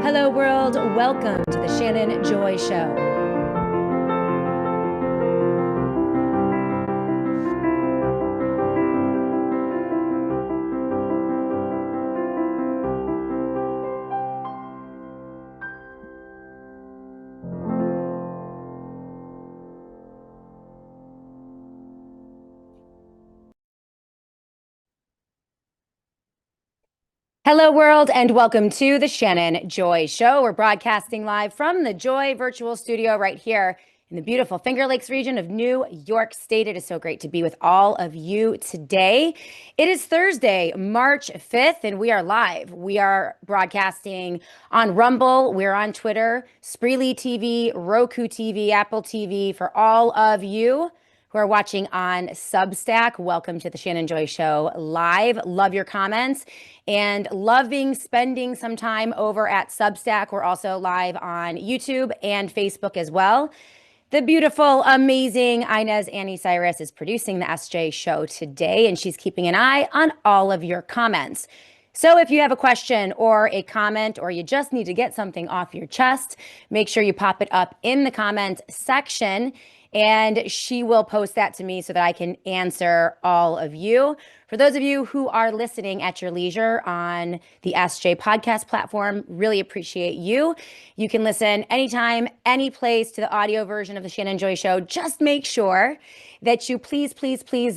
Hello, world. Welcome to the Shannon Joy Show. Hello, world, and welcome to the Shannon Joy Show. We're broadcasting live from the Joy Virtual Studio right here in the beautiful Finger Lakes region of New York State. It is so great to be with all of you today. It is Thursday, March 5th, and we are live. We are broadcasting on Rumble. We're on Twitter, Spreely TV, Roku TV, Apple TV. For all of you who are watching on Substack, welcome to the Shannon Joy Show live. Love your comments and spending some time over at Substack. We're also live on YouTube and Facebook as well. The beautiful, amazing Inez Annie Cyrus is producing the SJ Show today, and she's keeping an eye on all of your comments. So if you have a question or a comment, or you just need to get something off your chest, make sure you pop it up in the comment section, and she will post that to me so that I can answer all of you. For those of you who are listening at your leisure on the SJ podcast platform, really appreciate you. You can listen anytime, any place to the audio version of the Shannon Joy Show. Just make sure that you please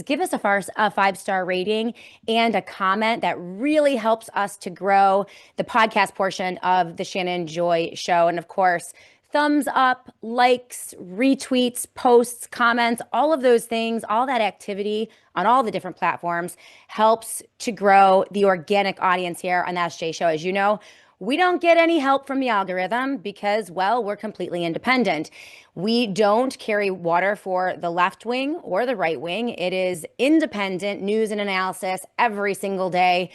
give us a 5-star rating and a comment. That really helps us to grow the podcast portion of the Shannon Joy Show. And of course, thumbs up, likes, retweets, posts, comments, all of those things, all that activity on all the different platforms helps to grow the organic audience here on the SJ Show. As you know, we don't get any help from the algorithm because, well, we're completely independent. We don't carry water for the left wing or the right wing. It is independent news and analysis every single day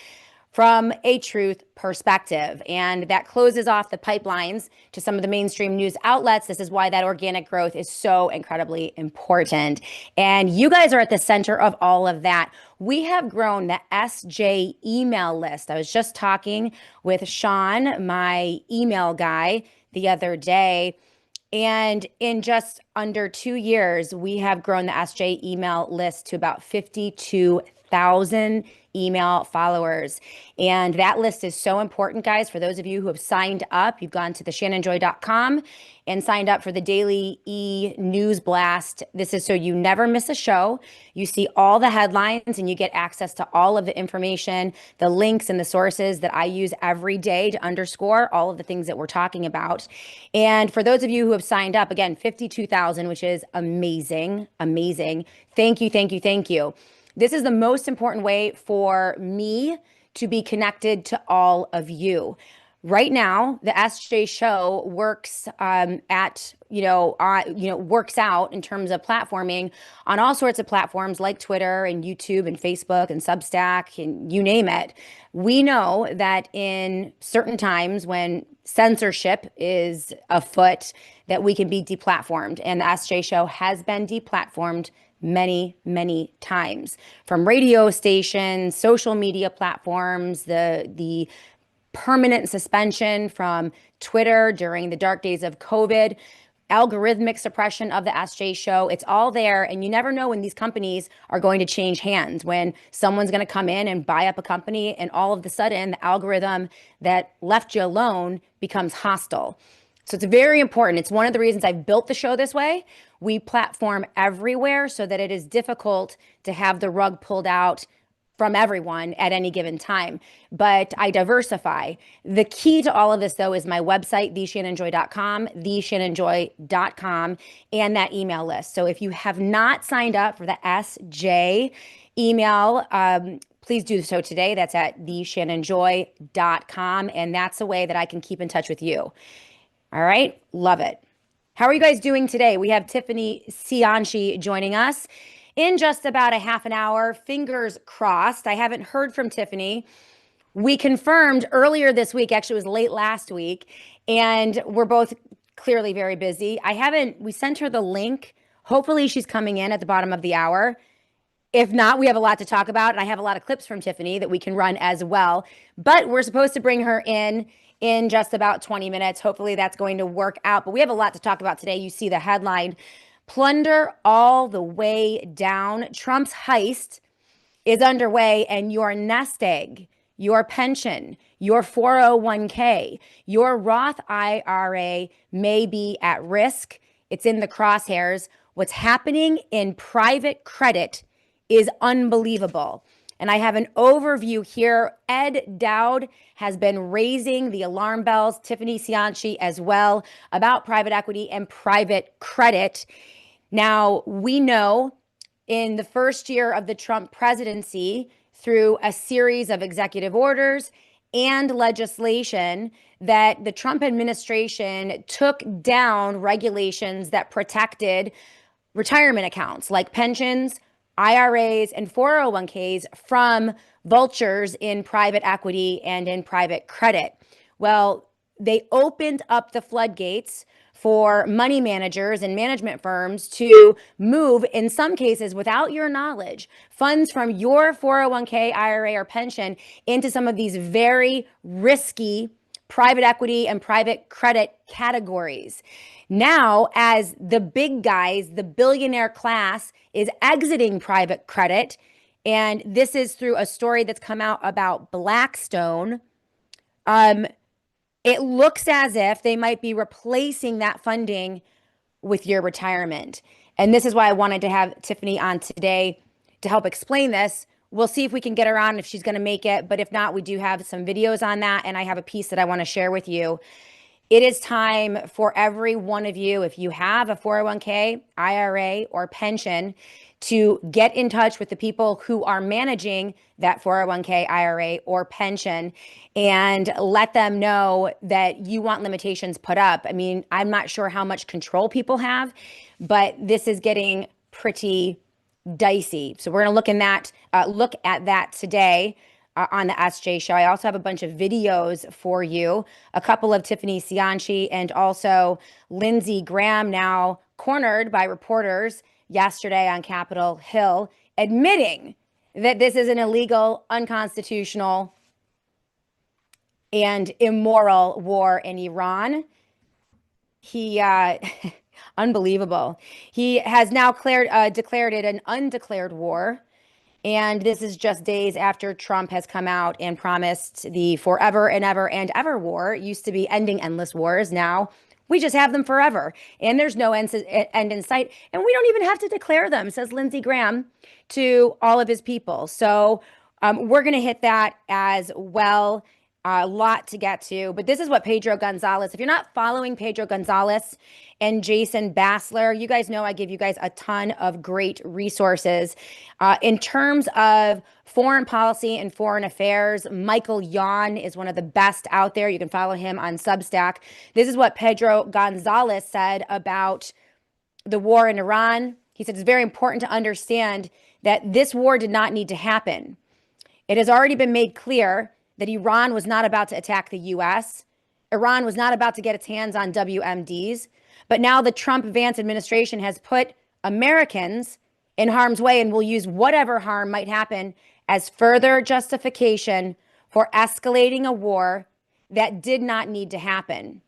from a truth perspective. And that closes off the pipelines to some of the mainstream news outlets. This is why that organic growth is so incredibly important. And you guys are at the center of all of that. We have grown the SJ email list. I was just talking with Sean, my email guy, the other day. And in just under 2 years, we have grown the SJ email list to about 52,000 email followers. And that list is so important, guys. For those of you who have signed up, you've gone to theshannonjoy.com and signed up for the daily e-news blast. This is so you never miss a show. You see all the headlines and you get access to all of the information, the links and the sources that I use every day to underscore all of the things that we're talking about. And for those of you who have signed up, again, 52,000, which is amazing, amazing. Thank you. This is the most important way for me to be connected to all of you. Right now, the SJ Show works works out in terms of platforming on all sorts of platforms like Twitter and YouTube and Facebook and Substack and you name it. We know that in certain times when censorship is afoot, that we can be deplatformed, and the SJ Show has been deplatformed many times, from radio stations, social media platforms, the permanent suspension from Twitter during the dark days of COVID, algorithmic suppression of the SJ Show. It's all there, and you never know when these companies are going to change hands, when someone's going to come in and buy up a company, and all of a sudden the algorithm that left you alone becomes hostile. So it's very important. It's one of the reasons I've built the show this way. We platform everywhere so that it is difficult to have the rug pulled out from everyone at any given time. But I diversify. The key to all of this, though, is my website, theshannonjoy.com, theshannonjoy.com, and that email list. So if you have not signed up for the SJ email, please do so today. That's at theshannonjoy.com, and that's a way that I can keep in touch with you. All right, love it. How are you guys doing today? We have Tiffany Cianci joining us in just about a half an hour. Fingers crossed. I haven't heard from Tiffany. We confirmed earlier this week, actually it was late last week, and we're both clearly very busy. We sent her the link. Hopefully she's coming in at the bottom of the hour. If not, we have a lot to talk about, and I have a lot of clips from Tiffany that we can run as well. But we're supposed to bring her in in just about 20 minutes. Hopefully that's going to work out. But we have a lot to talk about today. You see the headline, Plunder all the way down. Trump's heist is underway, and your nest egg, your pension, your 401k, your Roth IRA may be at risk. It's in the crosshairs. What's happening in private credit is unbelievable. And I have an overview here. Ed Dowd has been raising the alarm bells, Tiffany Cianci as well, about private equity and private credit. Now, we know in the first year of the Trump presidency, through a series of executive orders and legislation, that the Trump administration took down regulations that protected retirement accounts like pensions, IRAs, and 401ks from vultures in private equity and in private credit. Well, they opened up the floodgates for money managers and management firms to move, in some cases without your knowledge, funds from your 401k, IRA, or pension into some of these very risky private equity and private credit categories. Now, as the big guys, the billionaire class is exiting private credit, and this is through a story that's come out about Blackstone, it looks as if they might be replacing that funding with your retirement. And this is why I wanted to have Tiffany on today to help explain this. We'll see if we can get her on, if she's going to make it. But if not, we do have some videos on that. And I have a piece that I want to share with you. It is time for every one of you, if you have a 401k, IRA, or pension, to get in touch with the people who are managing that 401k, IRA, or pension, and let them know that you want limitations put up. I mean, I'm not sure how much control people have, but this is getting pretty dicey. So we're going to look at that today on the SJ Show. I also have a bunch of videos for you, a couple of Tiffany Cianci and also Lindsey Graham, now cornered by reporters yesterday on Capitol Hill, admitting that this is an illegal, unconstitutional, and immoral war in Iran. He, unbelievable. He has now declared it an undeclared war. And this is just days after Trump has come out and promised the forever and ever and ever war. It used to be ending endless wars. Now we just have them forever, and there's no end in sight. And we don't even have to declare them, says Lindsey Graham to all of his people. So we're going to hit that as well. A lot to get to, but this is what Pedro Gonzalez, if you're not following Pedro Gonzalez and Jason Bassler, you guys know I give you guys a ton of great resources. In terms of foreign policy and foreign affairs, Michael Yon is one of the best out there. You can follow him on Substack. This is what Pedro Gonzalez said about the war in Iran. He said it's very important to understand that this war did not need to happen. It has already been made clear that Iran was not about to attack the U.S. Iran was not about to get its hands on WMDs. But now the Trump-Vance administration has put Americans in harm's way and will use whatever harm might happen as further justification for escalating a war that did not need to happen.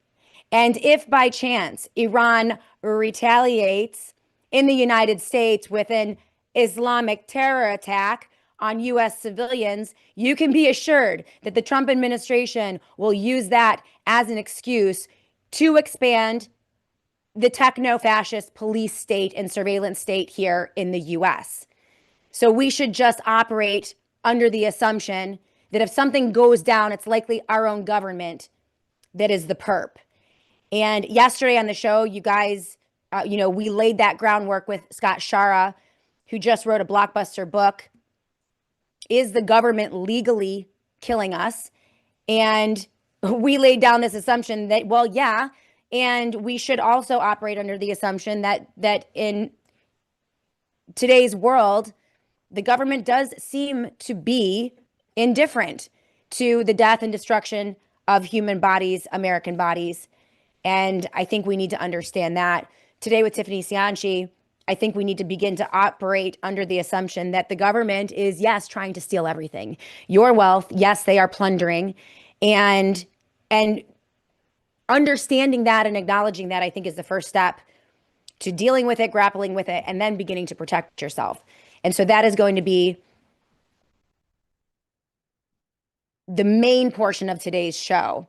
And if by chance Iran retaliates in the United States with an Islamic terror attack on U.S. civilians, you can be assured that the Trump administration will use that as an excuse to expand the techno-fascist police state and surveillance state here in the U.S. So we should just operate under the assumption that if something goes down, it's likely our own government that is the perp. And yesterday on the show, you guys, we laid that groundwork with Scott Shara, who just wrote a blockbuster book, Is the Government Legally Killing Us? And we laid down this assumption that, well, yeah, and we should also operate under the assumption that in today's world, the government does seem to be indifferent to the death and destruction of human bodies, American bodies. And I think we need to understand that. Today with Tiffany Cianci, I think we need to begin to operate under the assumption that the government is, yes, trying to steal everything. Your wealth, yes, they are plundering. And understanding that and acknowledging that, I think, is the first step to dealing with it, grappling with it, and then beginning to protect yourself. And so that is going to be the main portion of today's show.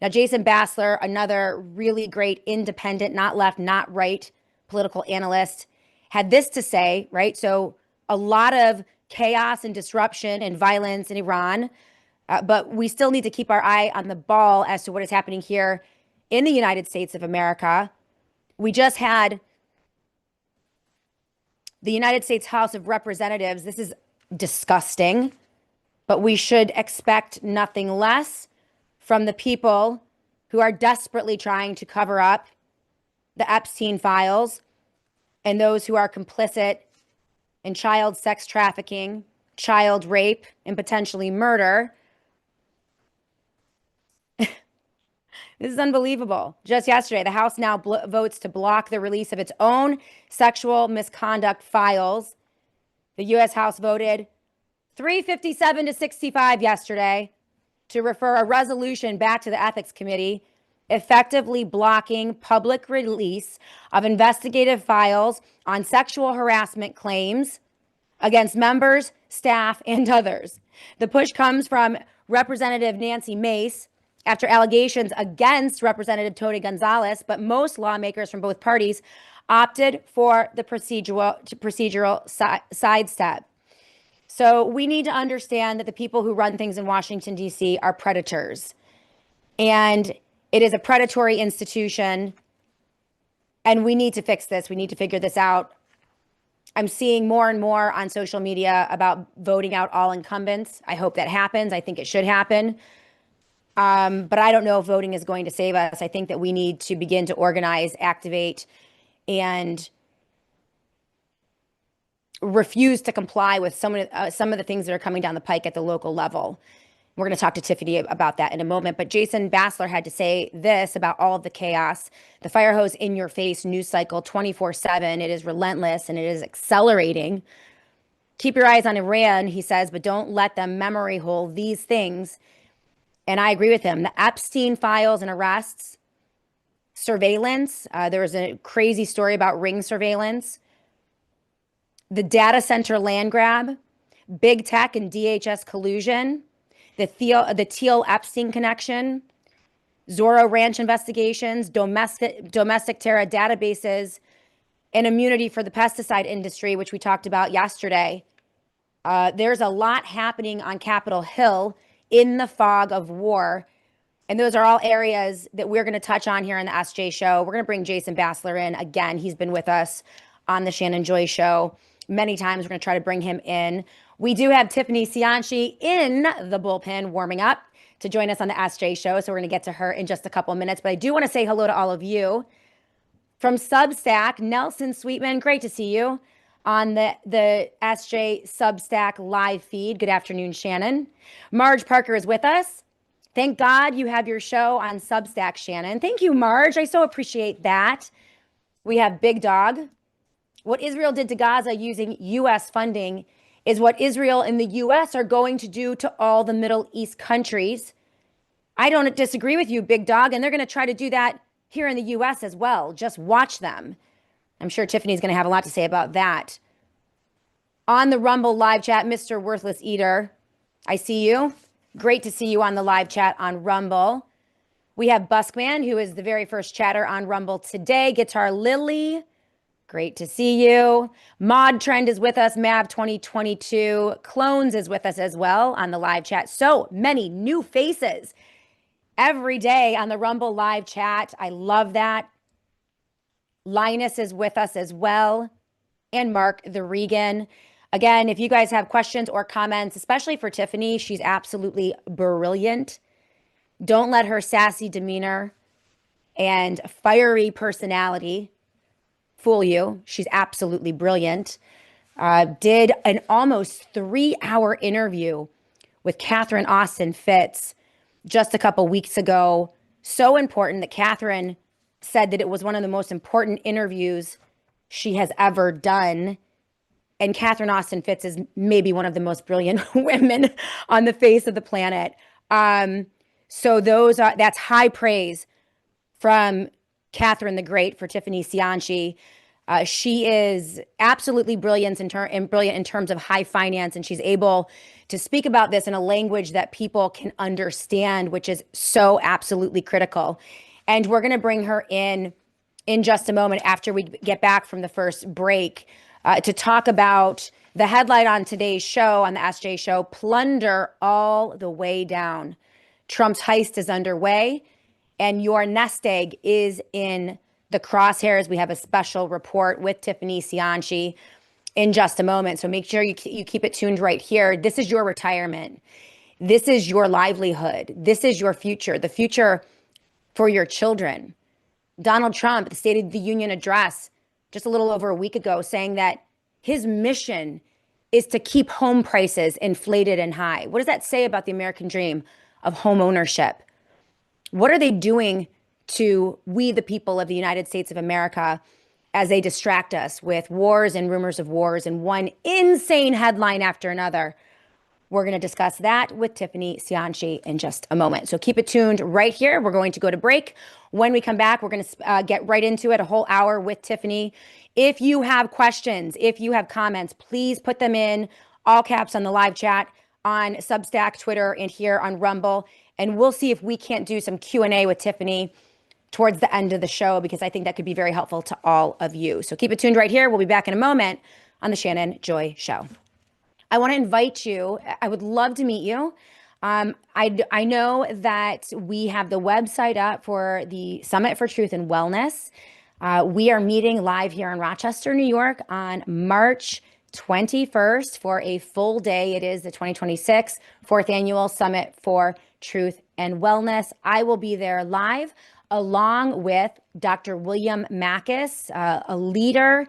Now, Jason Bassler, another really great independent, not left, not right political analyst, had this to say, right? So a lot of chaos and disruption and violence in Iran, but we still need to keep our eye on the ball as to what is happening here in the United States of America. We just had the United States House of Representatives. This is disgusting, but we should expect nothing less from the people who are desperately trying to cover up the Epstein files and those who are complicit in child sex trafficking, child rape, and potentially murder. This is unbelievable. Just yesterday, the House now votes to block the release of its own sexual misconduct files. The U.S. House voted 357 to 65 yesterday to refer a resolution back to the Ethics Committee, effectively blocking public release of investigative files on sexual harassment claims against members, staff, and others. The push comes from Representative Nancy Mace after allegations against Representative Tony Gonzalez, but most lawmakers from both parties opted for the procedural sidestep. So we need to understand that the people who run things in Washington, D.C. are predators. And it is a predatory institution. And we need to fix this. We need to figure this out. I'm seeing more and more on social media about voting out all incumbents. I hope that happens. I think it should happen. But I don't know if voting is going to save us. I think that we need to begin to organize, activate, and refuse to comply with some of the things that are coming down the pike at the local level. We're going to talk to Tiffany about that in a moment. But Jason Bassler had to say this about all of the chaos. The fire hose in your face news cycle 24/7. It is relentless and it is accelerating. Keep your eyes on Iran, he says, but don't let them memory hole these things. And I agree with him. The Epstein files and arrests, surveillance. There was a crazy story about ring surveillance. The data center land grab, big tech and DHS collusion, the Thiel Epstein connection, Zorro Ranch investigations, domestic terror databases, and immunity for the pesticide industry, which we talked about yesterday. There's a lot happening on Capitol Hill in the fog of war. And those are all areas that we're going to touch on here on the SJ Show. We're going to bring Jason Bassler in again. He's been with us on the Shannon Joy Show many times. We're going to try to bring him in. We do have Tiffany Cianci in the bullpen warming up to join us on the SJ Show. So we're going to get to her in just a couple of minutes. But I do want to say hello to all of you. From Substack, Nelson Sweetman, great to see you on the SJ Substack live feed. Good afternoon, Shannon. Marge Parker is with us. Thank God you have your show on Substack, Shannon. Thank you, Marge. I so appreciate that. We have Big Dog. What Israel did to Gaza using U.S. funding is what Israel and the U.S. are going to do to all the Middle East countries. I don't disagree with you, Big Dog, and they're going to try to do that here in the U.S. as well. Just watch them. I'm sure Tiffany's going to have a lot to say about that. On the Rumble live chat, Mr. Worthless Eater, I see you. Great to see you on the live chat on Rumble. We have Buskman, who is the very first chatter on Rumble today. Guitar Lily, great to see you. Mod Trend is with us. Mav 2022. Clones is with us as well on the live chat. So many new faces every day on the Rumble live chat. I love that. Linus is with us as well. And Mark the Regan. Again, if you guys have questions or comments, especially for Tiffany, she's absolutely brilliant. Don't let her sassy demeanor and fiery personality fool you. She's absolutely brilliant. Did an almost 3-hour interview with Catherine Austin Fitts just a couple weeks ago. So important that Catherine said that it was one of the most important interviews she has ever done. And Catherine Austin Fitts is maybe one of the most brilliant women on the face of the planet. So that's high praise from Catherine the Great for Tiffany Cianci. She is absolutely brilliant in terms of high finance, and she's able to speak about this in a language that people can understand, which is so absolutely critical. And we're going to bring her in just a moment after we get back from the first break to talk about the headline on today's show, on the SJ show, Plunder all the way down. Trump's heist is underway, and your nest egg is in the crosshairs. We have a special report with Tiffany Cianci in just a moment. So make sure you keep it tuned right here. This is your retirement. This is your livelihood. This is your future, the future for your children. Donald Trump, at the State of the Union address just a little over a week ago, saying that his mission is to keep home prices inflated and high. What does that say about the American dream of home ownership? What are they doing to we, the people of the United States of America, as they distract us with wars and rumors of wars and one insane headline after another? We're going to discuss that with Tiffany Cianci in just a moment. So keep it tuned right here. We're going to go to break. When we come back, we're going to get right into it, a whole hour with Tiffany. If you have questions, if you have comments, please put them in all caps on the live chat on Substack, Twitter, and here on Rumble. And we'll see if we can't do some Q&A with Tiffany towards the end of the show, because I think that could be very helpful to all of you. So keep it tuned right here. We'll be back in a moment on the Shannon Joy Show. I want to invite you. I would love to meet you. I know that we have the website up for the Summit for Truth and Wellness. We are meeting live here in Rochester, New York on March 21st for a full day. It is the 2026 fourth annual Summit for Truth and Wellness. I will be there live along with Dr. William Makis, a leader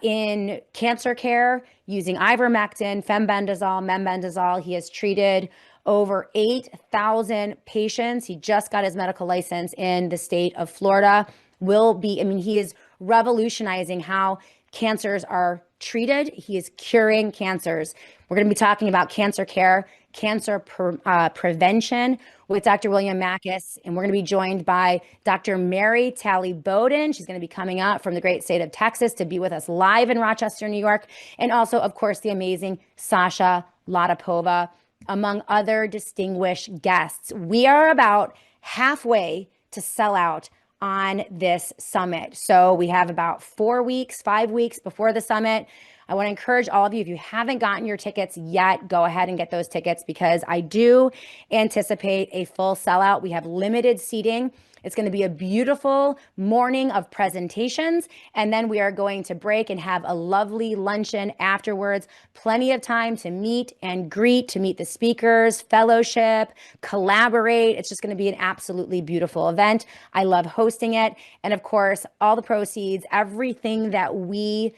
in cancer care using ivermectin, fembendazole, mebendazole. He has treated over 8,000 patients. He just got his medical license in the state of Florida. He is revolutionizing how cancers are treated. He is curing cancers. We're going to be talking about cancer care, cancer prevention with Dr. William Makis, and we're going to be joined by Dr. Mary Talley Bowden. She's going to be coming out from the great state of Texas to be with us live in Rochester, New York, and also, of course, the amazing Sasha Latapova, among other distinguished guests. We are about halfway to sell out on this summit. So we have about 5 weeks before the summit. I want to encourage all of you, if you haven't gotten your tickets yet, go ahead and get those tickets, because I do anticipate a full sellout. We have limited seating. It's going to be a beautiful morning of presentations, and then we are going to break and have a lovely luncheon afterwards. Plenty of time to meet and greet, to meet the speakers, fellowship, collaborate. It's just going to be an absolutely beautiful event. I love hosting it. And of course, all the proceeds, everything that we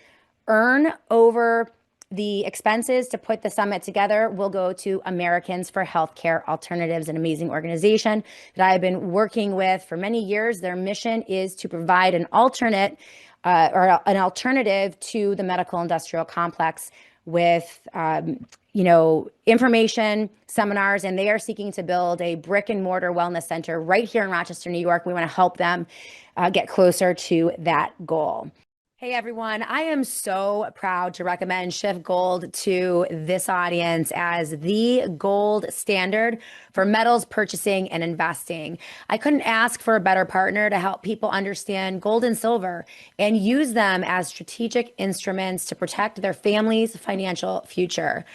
earn over the expenses to put the summit together will go to Americans for Healthcare Alternatives, an amazing organization that I have been working with for many years. Their mission is to provide an alternative to the medical industrial complex with information, seminars, and they are seeking to build a brick and mortar wellness center right here in Rochester, New York. We want to help them get closer to that goal. Hey everyone, I am so proud to recommend Shift Gold to this audience as the gold standard for metals purchasing and investing. I couldn't ask for a better partner to help people understand gold and silver and use them as strategic instruments to protect their family's financial future.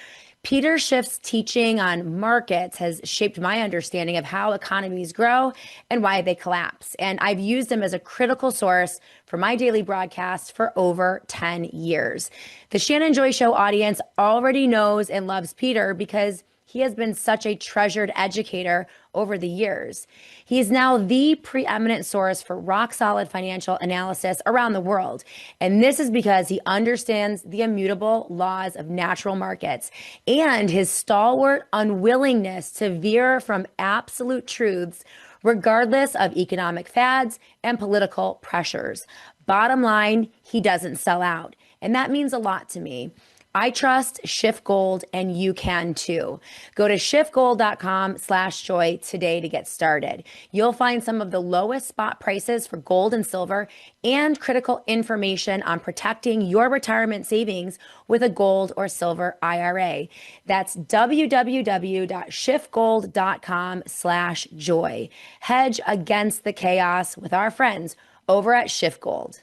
Peter Schiff's teaching on markets has shaped my understanding of how economies grow and why they collapse. And I've used them as a critical source for my daily broadcast for over 10 years. The Shannon Joy Show audience already knows and loves Peter because he has been such a treasured educator over the years. He is now the preeminent source for rock-solid financial analysis around the world. And this is because he understands the immutable laws of natural markets and his stalwart unwillingness to veer from absolute truths regardless of economic fads and political pressures. Bottom line, he doesn't sell out. And that means a lot to me. I trust Shift Gold and you can too. Go to shiftgold.com/joy today to get started. You'll find some of the lowest spot prices for gold and silver and critical information on protecting your retirement savings with a gold or silver IRA. That's www.shiftgold.com/joy. Hedge against the chaos with our friends over at Shift Gold.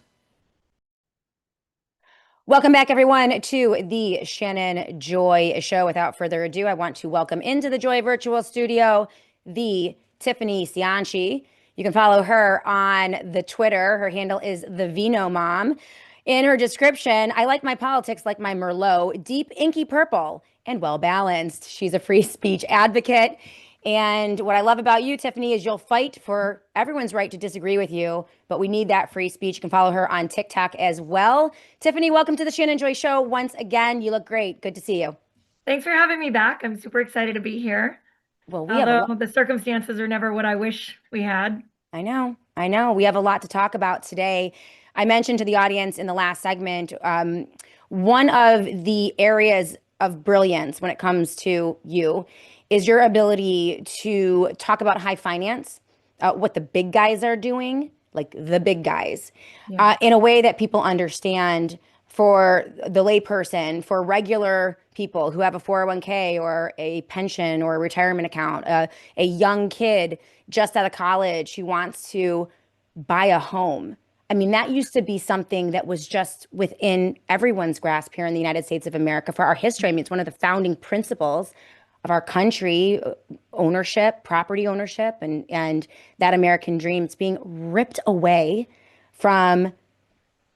Welcome back, everyone, to the Shannon Joy Show. Without further ado, I want to welcome into the Joy Virtual Studio the Tiffany Cianci. You can follow her on the Twitter. Her handle is the Vino Mom. In her description, I like my politics like my Merlot, deep inky purple and well balanced. She's a free speech advocate. And what I love about you, Tiffany, is you'll fight for everyone's right to disagree with you, but we need that free speech. You can follow her on TikTok as well. Tiffany, welcome to the Shannon Joy Show once again. You look great. Good to see you. Thanks for having me back. I'm super excited to be here. Well, Although the circumstances are never what I wish we had. I know. We have a lot to talk about today. I mentioned to the audience in the last segment, one of the areas of brilliance when it comes to you is your ability to talk about high finance, what the big guys are doing, like the big guys, in a way that people understand for the layperson, for regular people who have a 401k or a pension or a retirement account, a young kid just out of college who wants to buy a home. I mean, that used to be something that was just within everyone's grasp here in the United States of America for our history. I mean, it's one of the founding principles of our country, ownership, property ownership, and that American dream. It's being ripped away from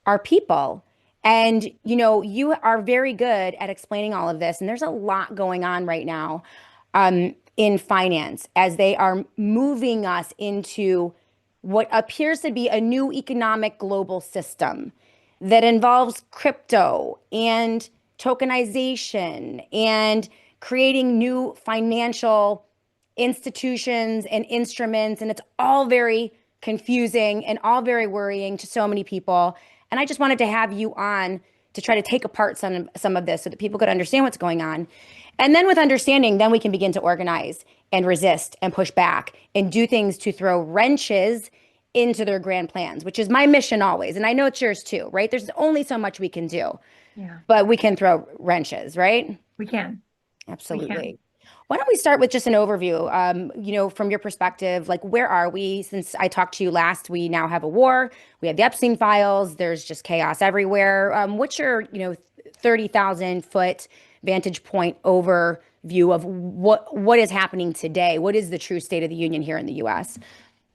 our people. And, you are very good at explaining all of this. And there's a lot going on right now in finance as they are moving us into what appears to be a new economic global system that involves crypto and tokenization and creating new financial institutions and instruments. And it's all very confusing and all very worrying to so many people. And I just wanted to have you on to try to take apart some of this so that people could understand what's going on. And then with understanding, then we can begin to organize and resist and push back and do things to throw wrenches into their grand plans, which is my mission always. And I know it's yours too, right? There's only so much we can do, but we can throw wrenches, right? We can. Absolutely. Why don't we start with just an overview, from your perspective, like where are we? Since I talked to you last, we now have a war. We have the Epstein files. There's just chaos everywhere. What's your, 30,000 foot vantage point overview of what is happening today? What is the true state of the union here in the U.S.?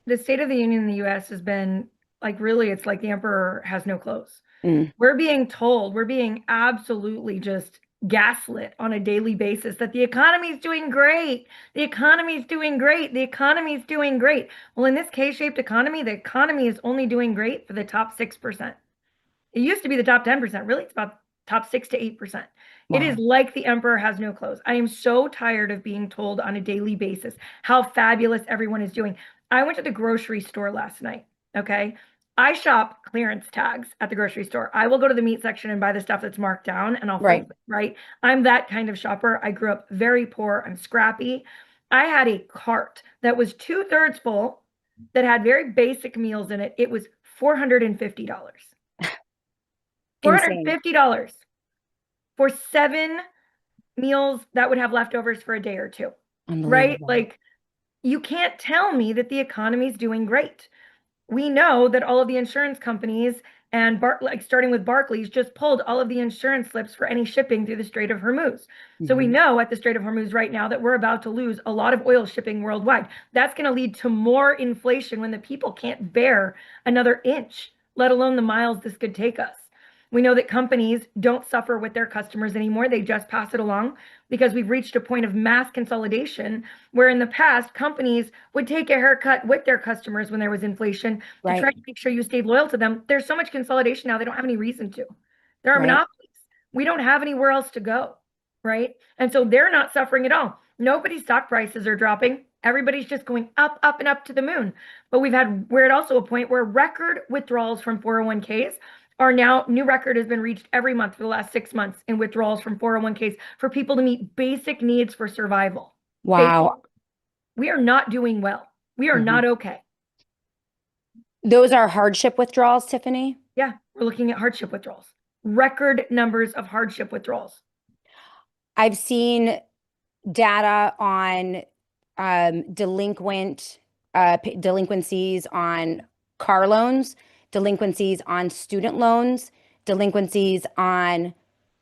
The state of the union in the U.S. has been it's like the emperor has no clothes. We're being absolutely just gaslit on a daily basis that the economy is doing great. The economy is doing great. The economy is doing great. Well, in this K-shaped economy, the economy is only doing great for the top 6%. It used to be the top 10%. Really, it's about top 6 to 8%. Wow. It is like the emperor has no clothes. I am so tired of being told on a daily basis how fabulous everyone is doing. I went to the grocery store last night, okay? I shop clearance tags at the grocery store. I will go to the meat section and buy the stuff that's marked down and I'll flip it, right? I'm that kind of shopper. I grew up very poor. I'm scrappy. I had a cart that was 2/3 full that had very basic meals in it. It was $450. $450 for 7 meals that would have leftovers for a day or two, right? Like, you can't tell me that the economy is doing great. We know that all of the insurance companies and starting with Barclays just pulled all of the insurance slips for any shipping through the Strait of Hormuz. So we know at the Strait of Hormuz right now that we're about to lose a lot of oil shipping worldwide. That's going to lead to more inflation when the people can't bear another inch, let alone the miles this could take us. We know that companies don't suffer with their customers anymore. They just pass it along because we've reached a point of mass consolidation where in the past, companies would take a haircut with their customers when there was inflation to try to make sure you stayed loyal to them. There's so much consolidation now, they don't have any reason to. There are monopolies. We don't have anywhere else to go, right? And so they're not suffering at all. Nobody's stock prices are dropping. Everybody's just going up, up, and up to the moon. But we're at also a point where record withdrawals from 401ks are now, new record has been reached every month for the last 6 months in withdrawals from 401ks for people to meet basic needs for survival. Wow. We are not doing well. We are not okay. Those are hardship withdrawals, Tiffany? Yeah, we're looking at hardship withdrawals. Record numbers of hardship withdrawals. I've seen data on delinquencies on car loans, delinquencies on student loans, delinquencies on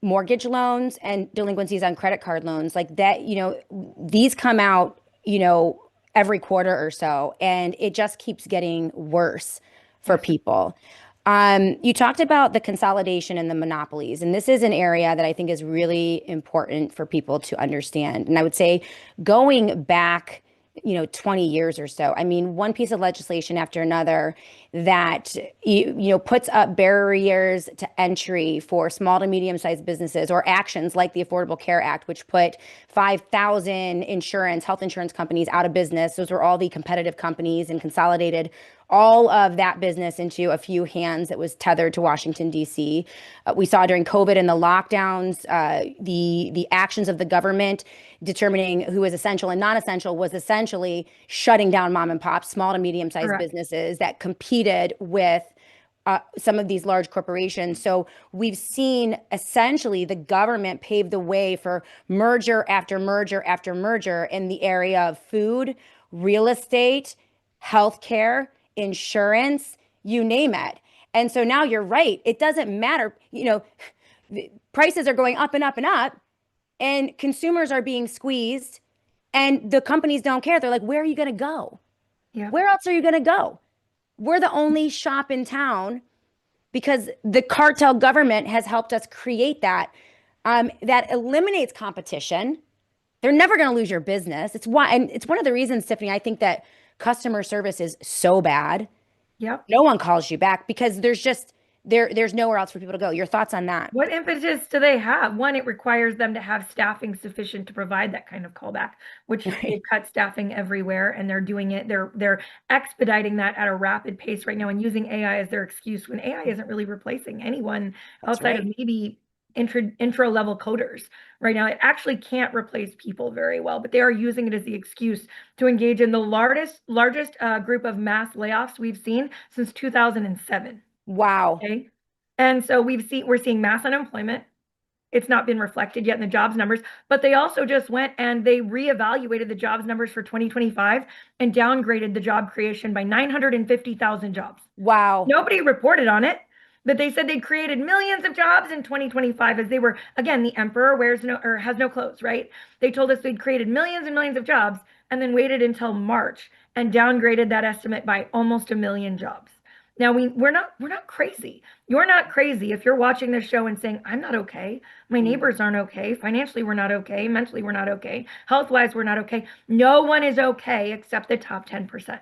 mortgage loans, and delinquencies on credit card loans. Like that, these come out, every quarter or so, and it just keeps getting worse for people. You talked about the consolidation and the monopolies, and this is an area that I think is really important for people to understand. And I would say going back, 20 years or so, I mean, one piece of legislation after another that, puts up barriers to entry for small to medium-sized businesses, or actions like the Affordable Care Act, which put 5,000 health insurance companies out of business. Those were all the competitive companies, and consolidated all of that business into a few hands that was tethered to Washington, D.C. We saw during COVID and the lockdowns, the actions of the government determining who is essential and non-essential was essentially shutting down mom and pop, small to medium-sized businesses that competed with some of these large corporations. So we've seen essentially the government pave the way for merger after merger after merger in the area of food, real estate, healthcare, insurance, you name it. And so now you're right. It doesn't matter. Prices are going up and up and up, and consumers are being squeezed, and the companies don't care. They're like, where are you going to go? Yeah. Where else are you going to go? We're the only shop in town because the cartel government has helped us create that. That eliminates competition. They're never going to lose your business. It's one of the reasons, Tiffany, I think that customer service is so bad. Yep. No one calls you back because there's nowhere else for people to go. Your thoughts on that? What impetus do they have? One, it requires them to have staffing sufficient to provide that kind of callback, which they've cut staffing everywhere, and they're doing it. They're expediting that at a rapid pace right now and using AI as their excuse when AI isn't really replacing anyone outside of maybe intro level coders right now. It actually can't replace people very well, but they are using it as the excuse to engage in the largest group of mass layoffs we've seen since 2007. Wow. Okay. And so we're seeing mass unemployment. It's not been reflected yet in the jobs numbers, but they also just went and they reevaluated the jobs numbers for 2025 and downgraded the job creation by 950,000 jobs. Wow. Nobody reported on it, but they said they created millions of jobs in 2025 as they were, again, the emperor has no clothes, right? They told us they'd created millions and millions of jobs and then waited until March and downgraded that estimate by almost 1 million jobs. Now we're not crazy. You're not crazy if you're watching this show and saying, I'm not okay. My neighbors aren't okay. Financially, we're not okay. Mentally, we're not okay. Health-wise, we're not okay. No one is okay except the top 10%.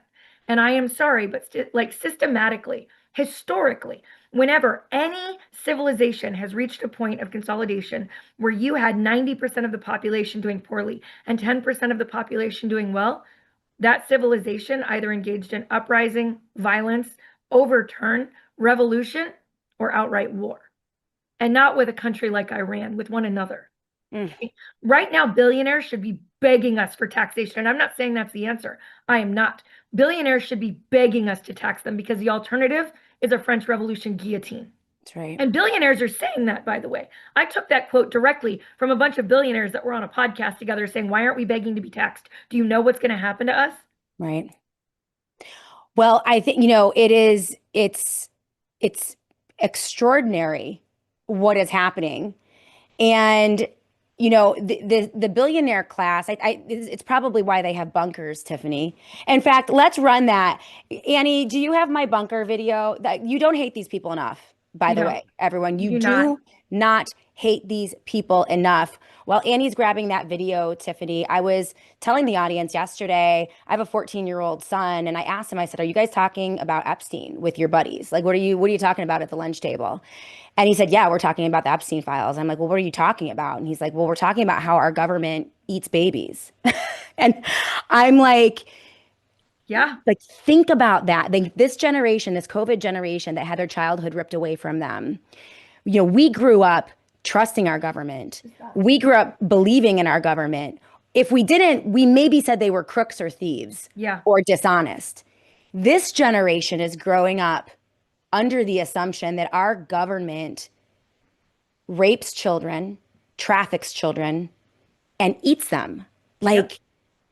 And I am sorry, but systematically, historically, whenever any civilization has reached a point of consolidation where you had 90% of the population doing poorly and 10% of the population doing well, that civilization either engaged in uprising, violence, overturn, revolution, or outright war. And not with a country like Iran, with one another. Okay? Right now, billionaires should be begging us for taxation. And I'm not saying that's the answer. I am not. Billionaires should be begging us to tax them because the alternative is a French Revolution guillotine. That's right. And billionaires are saying that, by the way. I took that quote directly from a bunch of billionaires that were on a podcast together saying, why aren't we begging to be taxed? Do you know what's going to happen to us? Right. Well, I think, it's extraordinary what is happening. And, the billionaire class, it's probably why they have bunkers, Tiffany. In fact, let's run that. Annie, do you have my bunker video? You don't hate these people enough, by the way, everyone. You do not hate these people enough. While Annie's grabbing that video, Tiffany, I was telling the audience yesterday, I have a 14-year-old son, and I asked him, I said, are you guys talking about Epstein with your buddies? Like, what are you talking about at the lunch table? And he said, yeah, we're talking about the Epstein files. I'm like, well, what are you talking about? And he's like, well, we're talking about how our government eats babies. And I'm like, Yeah. Like, think about that. This generation, this COVID generation that had their childhood ripped away from them. We grew up trusting our government. We grew up believing in our government. If we didn't, we maybe said they were crooks or thieves, or dishonest. This generation is growing up under the assumption that our government rapes children, traffics children, and eats them. Like,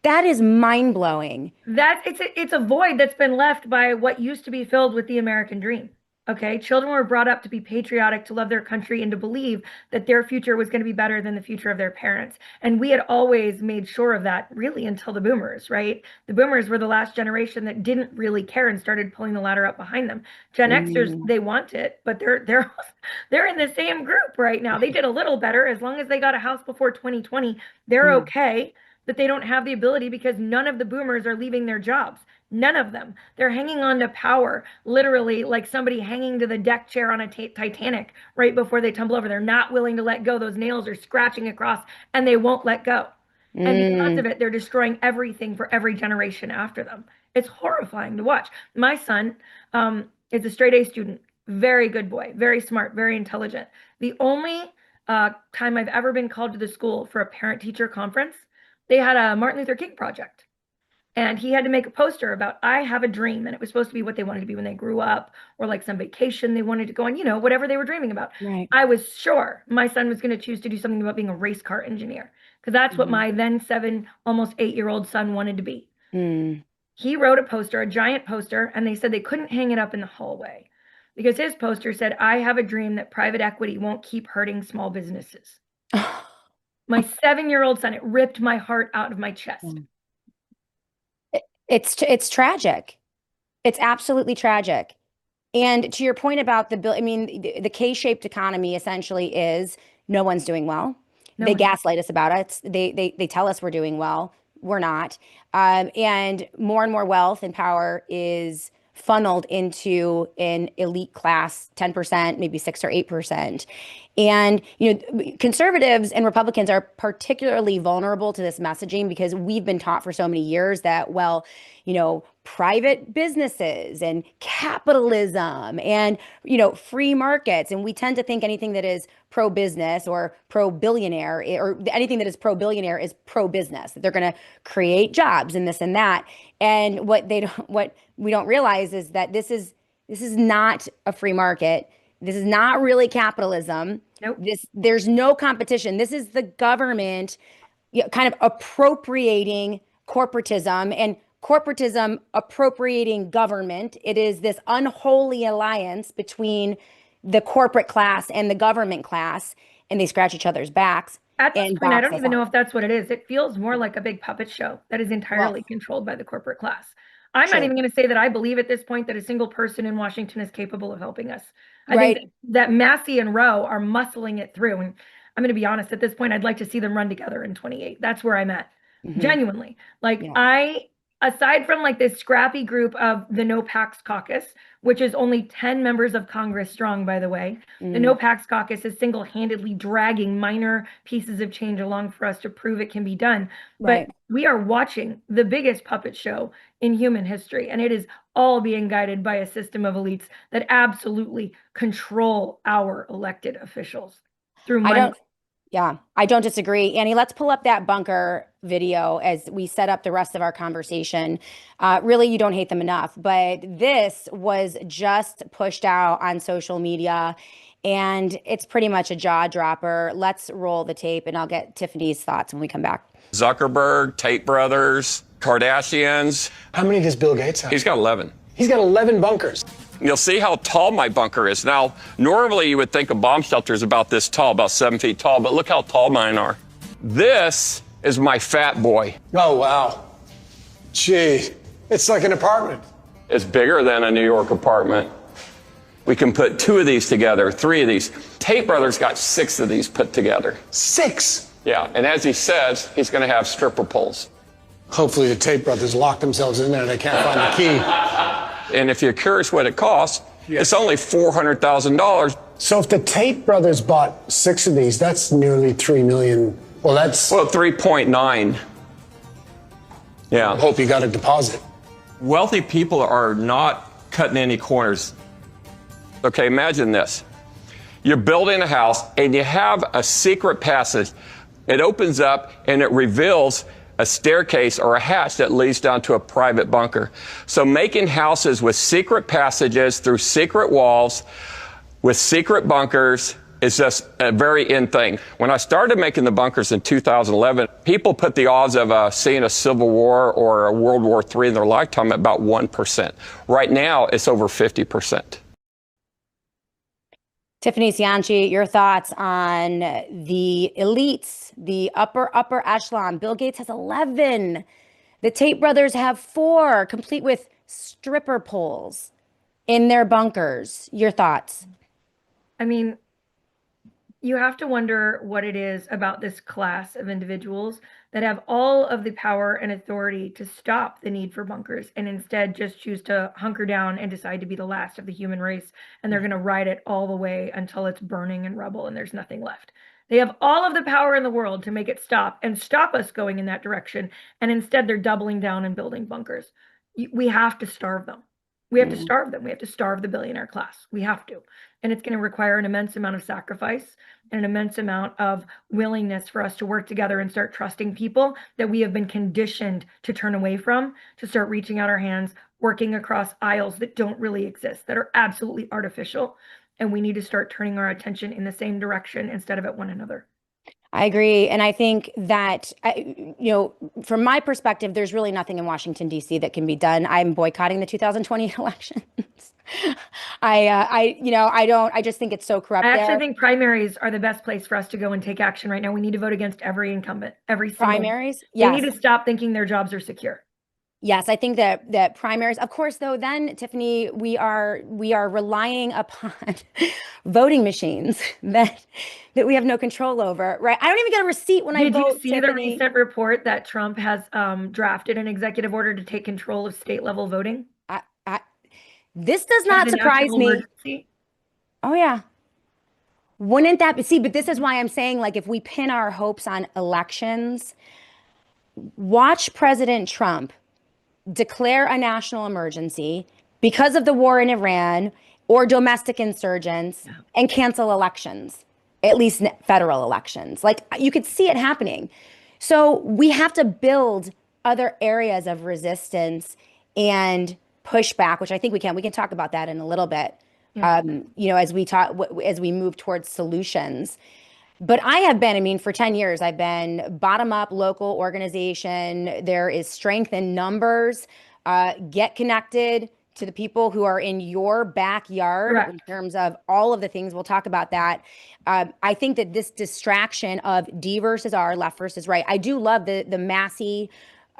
that is mind-blowing. It's a void that's been left by what used to be filled with the American dream. Okay, children were brought up to be patriotic, to love their country, and to believe that their future was going to be better than the future of their parents. And we had always made sure of that, really, until the boomers, right? The boomers were the last generation that didn't really care and started pulling the ladder up behind them. Gen Xers, they want it, but they're in the same group right now. They did a little better. As long as they got a house before 2020, they're okay. But they don't have the ability because none of the boomers are leaving their jobs. None of them. They're hanging on to power, literally like somebody hanging to the deck chair on a Titanic right before they tumble over. They're not willing to let go. Those nails are scratching across and they won't let go. And because of it, they're destroying everything for every generation after them. It's horrifying to watch. My son is a straight A student, very good boy, very smart, very intelligent. The only time I've ever been called to the school for a parent-teacher conference, they had a Martin Luther King project. And he had to make a poster about, I have a dream. And it was supposed to be what they wanted to be when they grew up, or like some vacation they wanted to go on, whatever they were dreaming about. Right. I was sure my son was going to choose to do something about being a race car engineer, because that's what my then 7, almost 8-year-old son wanted to be. He wrote a poster, a giant poster, and they said they couldn't hang it up in the hallway because his poster said, I have a dream that private equity won't keep hurting small businesses. My 7-year-old son, it ripped my heart out of my chest. It's tragic. It's absolutely tragic. And to your point about the bill, I mean, the K-shaped economy essentially is no one's doing well. They gaslight us about it. They tell us we're doing well. We're not. And more wealth and power is funneled into an elite class, 10%, maybe 6 or 8%. And, conservatives and Republicans are particularly vulnerable to this messaging because we've been taught for so many years that, private businesses and capitalism and, free markets. And we tend to think anything that is pro-business or pro-billionaire or anything that is pro-billionaire is pro-business, that they're going to create jobs and this and that. And what we don't realize is that this is not a free market. This is not really capitalism. Nope. There's no competition. This is the government kind of appropriating corporatism and corporatism appropriating government. It is this unholy alliance between the corporate class and the government class, and they scratch each other's backs. At this point, I don't even know if that's what it is. It feels more like a big puppet show that is entirely controlled by the corporate class. I'm not even going to say that I believe at this point that a single person in Washington is capable of helping us. I think that Massey and Roe are muscling it through. And I'm going to be honest, at this point, I'd like to see them run together in 28. That's where I'm at. Genuinely. Aside from like this scrappy group of the No Pax Caucus, which is only 10 members of Congress strong, by the way, the No Pax Caucus is single-handedly dragging minor pieces of change along for us to prove it can be done. But we are watching the biggest puppet show in human history, and it is all being guided by a system of elites that absolutely control our elected officials through money. I don't disagree. Annie, let's pull up that bunker video as we set up the rest of our conversation. Really, you don't hate them enough, but this was just pushed out on social media and it's pretty much a jaw dropper. Let's roll the tape and I'll get Tiffany's thoughts when we come back. Zuckerberg, Tate brothers, Kardashians. How many does Bill Gates have? He's got 11. He's got 11 bunkers. You'll see how tall my bunker is. Now, normally you would think a bomb shelter is about this tall, about 7 feet tall, but look how tall mine are. This is my fat boy. Oh, wow. Gee, it's like an apartment. It's bigger than a New York apartment. We can put 2 of these together, 3 of these. Tate brothers got 6 of these put together. 6? Yeah, and as he says, he's going to have stripper poles. Hopefully the Tate brothers locked themselves in there and they can't find the key. And if you're curious what it costs, it's only $400,000. So if the Tate brothers bought 6 of these, that's nearly $3 million. Well, 3.9. Yeah. I hope you got a deposit. Wealthy people are not cutting any corners. Okay, imagine this. You're building a house and you have a secret passage. It opens up and it reveals a staircase or a hatch that leads down to a private bunker. So making houses with secret passages through secret walls, with secret bunkers, is just a very in thing. When I started making the bunkers in 2011, people put the odds of seeing a civil war or a World War III in their lifetime at about 1%. Right now, it's over 50%. Tiffany Cianci, your thoughts on the elites, the upper echelon. Bill Gates has 11. The Tate brothers have 4, complete with stripper poles in their bunkers. Your thoughts? I mean, you have to wonder what it is about this class of individuals that have all of the power and authority to stop the need for bunkers and instead just choose to hunker down and decide to be the last of the human race. And they're going to ride it all the way until it's burning in rubble and there's nothing left. They have all of the power in the world to make it stop and stop us going in that direction. And instead they're doubling down and building bunkers. We have to starve them. We have to starve them. We have to starve the billionaire class. We have to. And it's going to require an immense amount of sacrifice and an immense amount of willingness for us to work together and start trusting people that we have been conditioned to turn away from, to start reaching out our hands, working across aisles that don't really exist, that are absolutely artificial. And we need to start turning our attention in the same direction instead of at one another. I agree. And I think that, from my perspective, there's really nothing in Washington, D.C. that can be done. I'm boycotting the 2020 elections. I just think it's so corrupt. I actually think primaries are the best place for us to go and take action right now. We need to vote against every incumbent, every single primaries. Yes. They need to stop thinking their jobs are secure. Yes, I think that primaries, of course, though, then, Tiffany, we are relying upon voting machines that we have no control over, right? I don't even get a receipt when I vote. Did you see the recent report that Trump has drafted an executive order to take control of state level voting? This does not surprise me. Emergency? Oh, yeah. Wouldn't that be? See, but this is why I'm saying, like, if we pin our hopes on elections, watch President Trump declare a national emergency because of the war in Iran or domestic insurgents and cancel elections, at least federal elections. Like, you could see it happening. So we have to build other areas of resistance and pushback, which I think we can. We can talk about that in a little bit, as we move towards solutions. But I have been, for 10 years, I've been bottom up, local organization. There is strength in numbers. Get connected to the people who are in your backyard. Correct. In terms of all of the things. We'll talk about that. I think that this distraction of D versus R, left versus right. I do love the Massey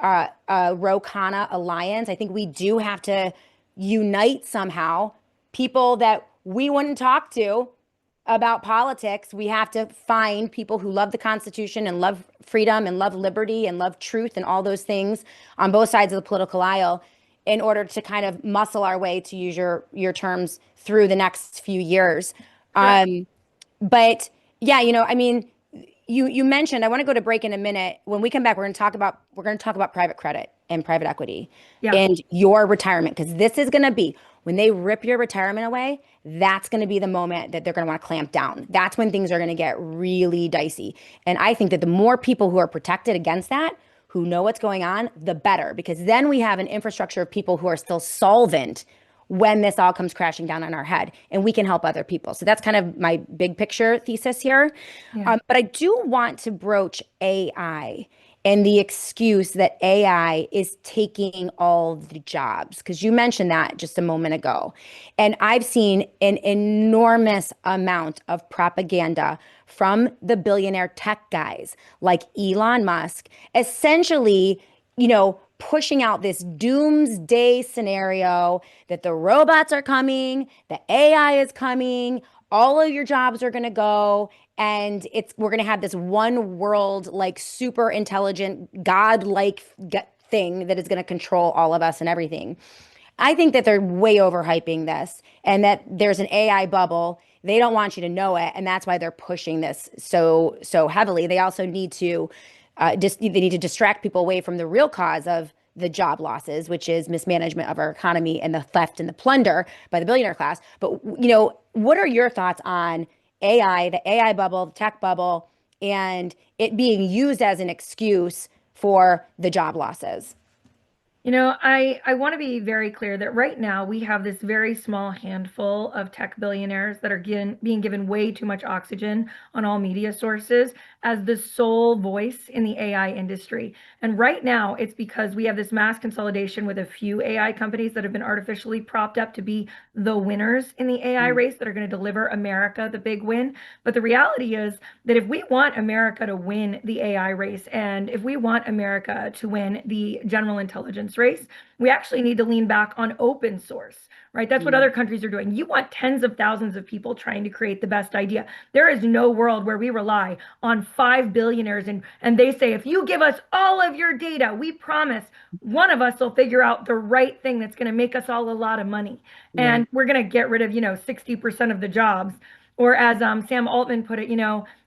Ro Khanna alliance. I think we do have to unite somehow people that we wouldn't talk to about politics. We have to find people who love the Constitution and love freedom and love liberty and love truth and all those things on both sides of the political aisle in order to kind of muscle our way, to use your terms, through the next few years. Right. But yeah, you mentioned, I want to go to break in a minute. When we come back, we're going to talk about private credit and private equity and your retirement, because this is going to be, when they rip your retirement away, that's going to be the moment that they're going to want to clamp down. That's when things are going to get really dicey. And I think that the more people who are protected against that, who know what's going on, the better, because then we have an infrastructure of people who are still solvent when this all comes crashing down on our head, and we can help other people. So that's kind of my big picture thesis here. Yeah. But I do want to broach AI and the excuse that AI is taking all the jobs, because you mentioned that just a moment ago. And I've seen an enormous amount of propaganda from the billionaire tech guys like Elon Musk, essentially, pushing out this doomsday scenario that the robots are coming, the AI is coming, all of your jobs are going to go, and we're going to have this one world, like, super intelligent, God-like thing that is going to control all of us and everything. I think that they're way overhyping this, and that there's an AI bubble. They don't want you to know it, and that's why they're pushing this so heavily. They also need to they need to distract people away from the real cause of the job losses, which is mismanagement of our economy and the theft and the plunder by the billionaire class. But, what are your thoughts on AI, the AI bubble, the tech bubble, and it being used as an excuse for the job losses? I want to be very clear that right now we have this very small handful of tech billionaires that are being given way too much oxygen on all media sources as the sole voice in the AI industry. And right now it's because we have this mass consolidation with a few AI companies that have been artificially propped up to be the winners in the AI race that are going to deliver America the big win. But the reality is that if we want America to win the AI race, and if we want America to win the general intelligence race, we actually need to lean back on open source, right? That's what other countries are doing. You want tens of thousands of people trying to create the best idea. There is no world where we rely on 5 billionaires and they say, if you give us all of your data, we promise one of us will figure out the right thing that's going to make us all a lot of money. And we're going to get rid of, 60% of the jobs. Or as Sam Altman put it,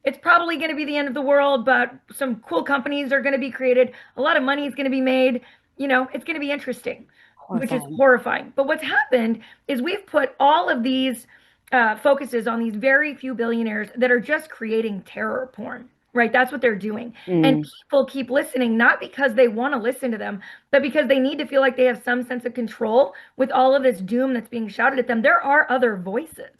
it's probably going to be the end of the world, but some cool companies are going to be created. A lot of money is going to be made. It's going to be interesting, which is horrifying. But what's happened is we've put all of these focuses on these very few billionaires that are just creating terror porn, right? That's what they're doing. And people keep listening, not because they want to listen to them, but because they need to feel like they have some sense of control with all of this doom that's being shouted at them. There are other voices.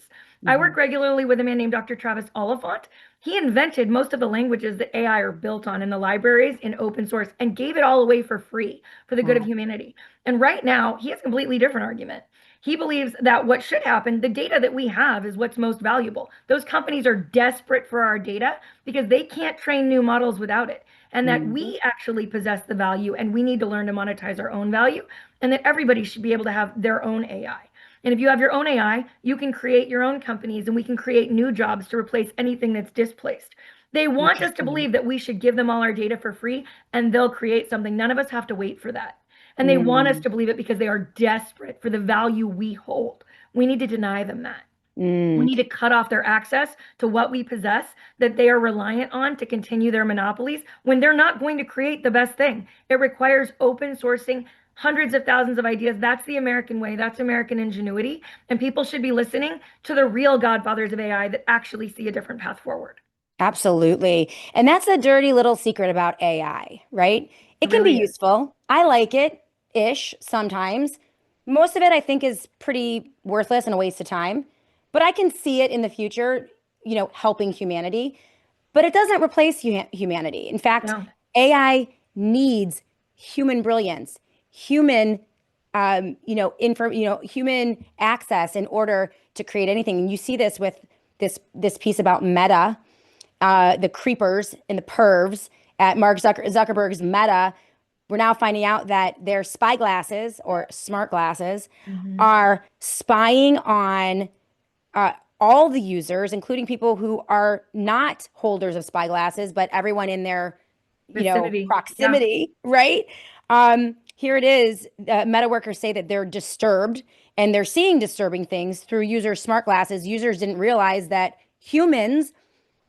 I work regularly with a man named Dr. Travis Oliphant. He invented most of the languages that AI are built on in the libraries in open source and gave it all away for free for the good of humanity. And right now, he has a completely different argument. He believes that what should happen, the data that we have is what's most valuable. Those companies are desperate for our data because they can't train new models without it. And that we actually possess the value and we need to learn to monetize our own value, and that everybody should be able to have their own AI. And if you have your own AI, you can create your own companies and we can create new jobs to replace anything that's displaced. They want us to believe that we should give them all our data for free and they'll create something. None of us have to wait for that. And they want us to believe it because they are desperate for the value we hold. We need to deny them that. We need to cut off their access to what we possess that they are reliant on to continue their monopolies when they're not going to create the best thing. It requires open sourcing hundreds of thousands of ideas. That's the American way. That's American ingenuity. And people should be listening to the real godfathers of AI that actually see a different path forward. Absolutely. And that's a dirty little secret about AI, right? It can be useful. I like it-ish sometimes. Most of it I think is pretty worthless and a waste of time. But I can see it in the future, helping humanity. But it doesn't replace humanity. In fact, AI needs human brilliance, human human access in order to create anything. And you see this with this piece about Meta, the creepers and the pervs at Mark Zuckerberg's Meta. We're now finding out that their spy glasses or smart glasses are spying on all the users, including people who are not holders of spy glasses, but everyone in their proximity, right? Here it is. Meta workers say that they're disturbed and they're seeing disturbing things through users' smart glasses. Users didn't realize that humans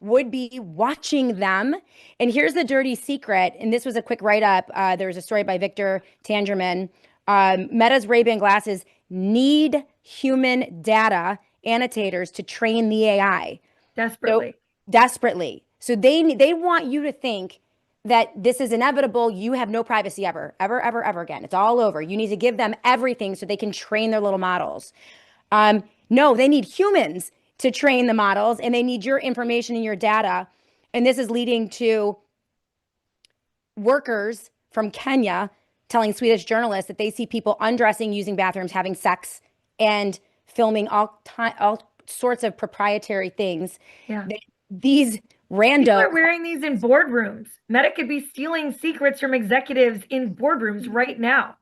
would be watching them. And here's the dirty secret. And this was a quick write-up. There was a story by Victor Tangerman. Meta's Ray-Ban glasses need human data annotators to train the AI. Desperately. So they want you to think that this is inevitable. You have no privacy ever again. It's all over. You need to give them everything so they can train their little models. No, they need humans to train the models, and they need your information and your data. And this is leading to workers from Kenya telling Swedish journalists that they see people undressing, using bathrooms, having sex, and filming all sorts of proprietary things. These random people are wearing these in boardrooms. Meta could be stealing secrets from executives in boardrooms right now.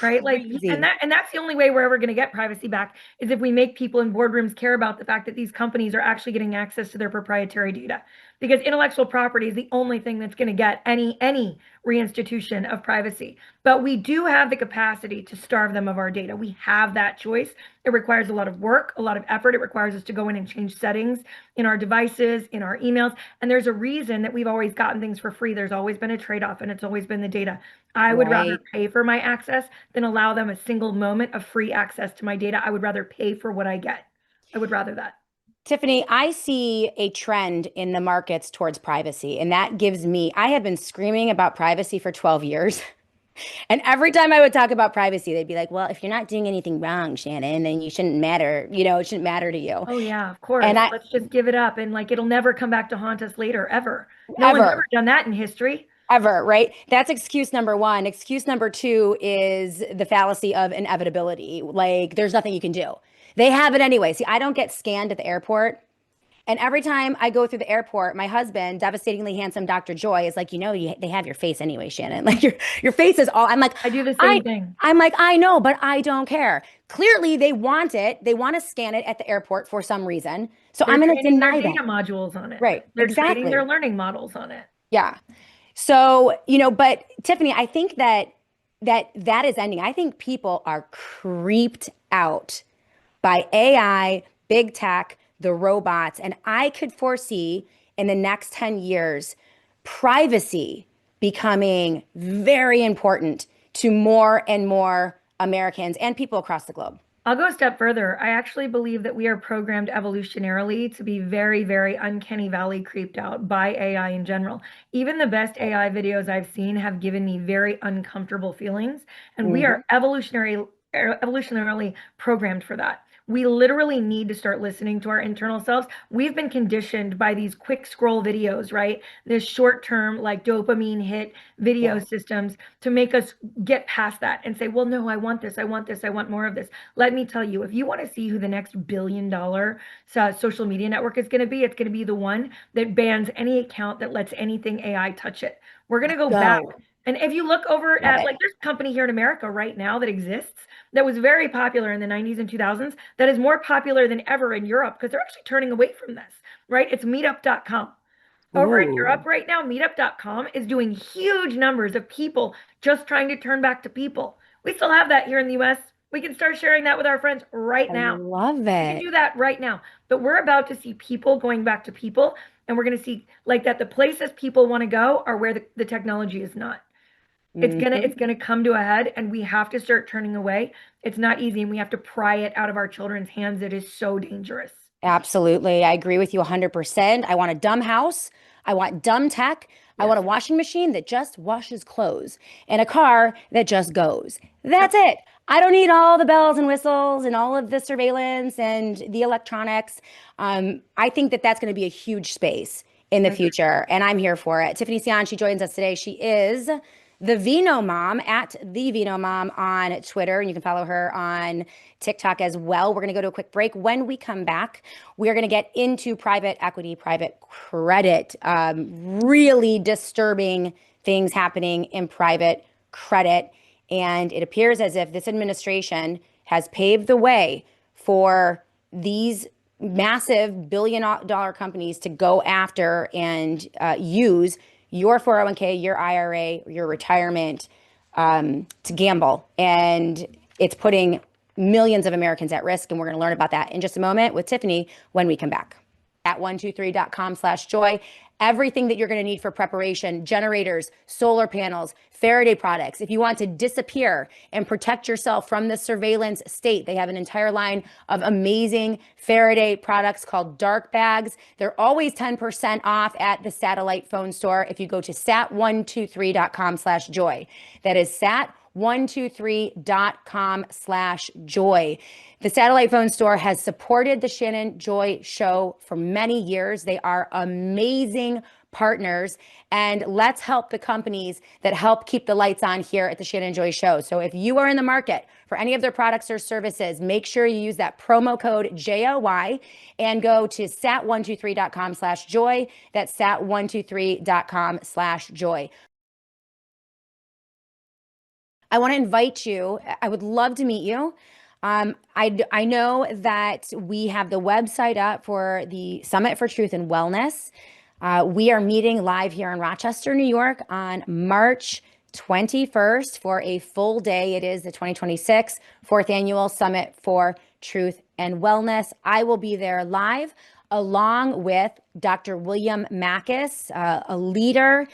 Right? Crazy. And that's the only way we're ever going to get privacy back is if we make people in boardrooms care about the fact that these companies are actually getting access to their proprietary data. Because intellectual property is the only thing that's going to get any reinstitution of privacy. But we do have the capacity to starve them of our data. We have that choice. It requires a lot of work, a lot of effort. It requires us to go in and change settings in our devices, in our emails. And there's a reason that we've always gotten things for free. There's always been a trade-off, and it's always been the data. I would rather Right. pay for my access than allow them a single moment of free access to my data. I would rather pay for what I get. I would rather that. Tiffany, I see a trend in the markets towards privacy, and that gives me, I have been screaming about privacy for 12 years. And every time I would talk about privacy, they'd be like, well, if you're not doing anything wrong, Shannon, then you shouldn't matter. It shouldn't matter to you. Oh yeah, of course. And Let's just give it up and like it'll never come back to haunt us later, ever. No one's ever, ever done that in history. ever, right? That's excuse number one. Excuse number two is the fallacy of inevitability. Like, there's nothing you can do. They have it anyway. See, I don't get scanned at the airport. And every time I go through the airport, my husband, devastatingly handsome Dr. Joy, is like, they have your face anyway, Shannon. Like your face is all. I'm like, I do the same thing. I'm like, I know, but I don't care. Clearly, they want it. They want to scan it at the airport for some reason. So I'm going to deny their that. data modules on it. Right. They're Exactly. training their learning models on it. Yeah. So, but Tiffany, I think that is ending. I think people are creeped out by AI, big tech, the robots. And I could foresee in the next 10 years, privacy becoming very important to more and more Americans and people across the globe. I'll go a step further. I actually believe that we are programmed evolutionarily to be very, very uncanny valley creeped out by AI in general. Even the best AI videos I've seen have given me very uncomfortable feelings, and we are evolutionarily programmed for that. We literally need to start listening to our internal selves. We've been conditioned by these quick scroll videos, right? This short-term like dopamine hit video systems to make us get past that and say, well, no, I want this. I want this. I want more of this. Let me tell you, if you want to see who the next billion-dollar social media network is going to be, it's going to be the one that bans any account that lets anything AI touch it. We're going to go back. And if you look over at, like, there's a company here in America right now that exists that was very popular in the 90s and 2000s that is more popular than ever in Europe because they're actually turning away from this, right? It's meetup.com. Over in Europe right now, meetup.com is doing huge numbers of people just trying to turn back to people. We still have that here in the US. We can start sharing that with our friends right now. I love it. We can do that right now. But we're about to see people going back to people, and we're going to see like that the places people want to go are where the technology is not. It's gonna come to a head, and we have to start turning away. It's not easy, and we have to pry it out of our children's hands. It is so dangerous. Absolutely. I agree with you 100%. I want a dumb house. I want dumb tech. I want a washing machine that just washes clothes and a car that just goes. That's it. I don't need all the bells and whistles and all of the surveillance and the electronics. I think that that's going to be a huge space in the future, and I'm here for it. Tiffany Sion, she joins us today. She is the Vino Mom at the Vino Mom on Twitter, and you can follow her on TikTok as well. We're going to go to a quick break. When we come back, we're going to get into private equity, private credit, really disturbing things happening in private credit. And it appears as if this administration has paved the way for these massive billion-dollar companies to go after and use your 401k, your IRA, your retirement to gamble. And it's putting millions of Americans at risk. And we're going to learn about that in just a moment with Tiffany when we come back. At 123.com/joy. Everything that you're going to need for preparation: generators, solar panels, Faraday products. If you want to disappear and protect yourself from the surveillance state, they have an entire line of amazing Faraday products called dark bags. They're always 10% off at the satellite phone store if you go to sat123.com/joy. That is sat123.com/joy. The satellite phone store has supported the Shannon Joy Show for many years. They are amazing partners, and let's help the companies that help keep the lights on here at the Shannon Joy Show. So if you are in the market for any of their products or services, make sure you use that promo code JOY and go to sat123.com/joy. That's sat123.com/joy. I want to invite you. I would love to meet you. I know that we have the website up for the Summit for Truth and Wellness. We are meeting live here in Rochester, New York on March 21st for a full day. It is the 2026 4th Annual Summit for Truth and Wellness. I will be there live along with Dr. William Mackis, a leader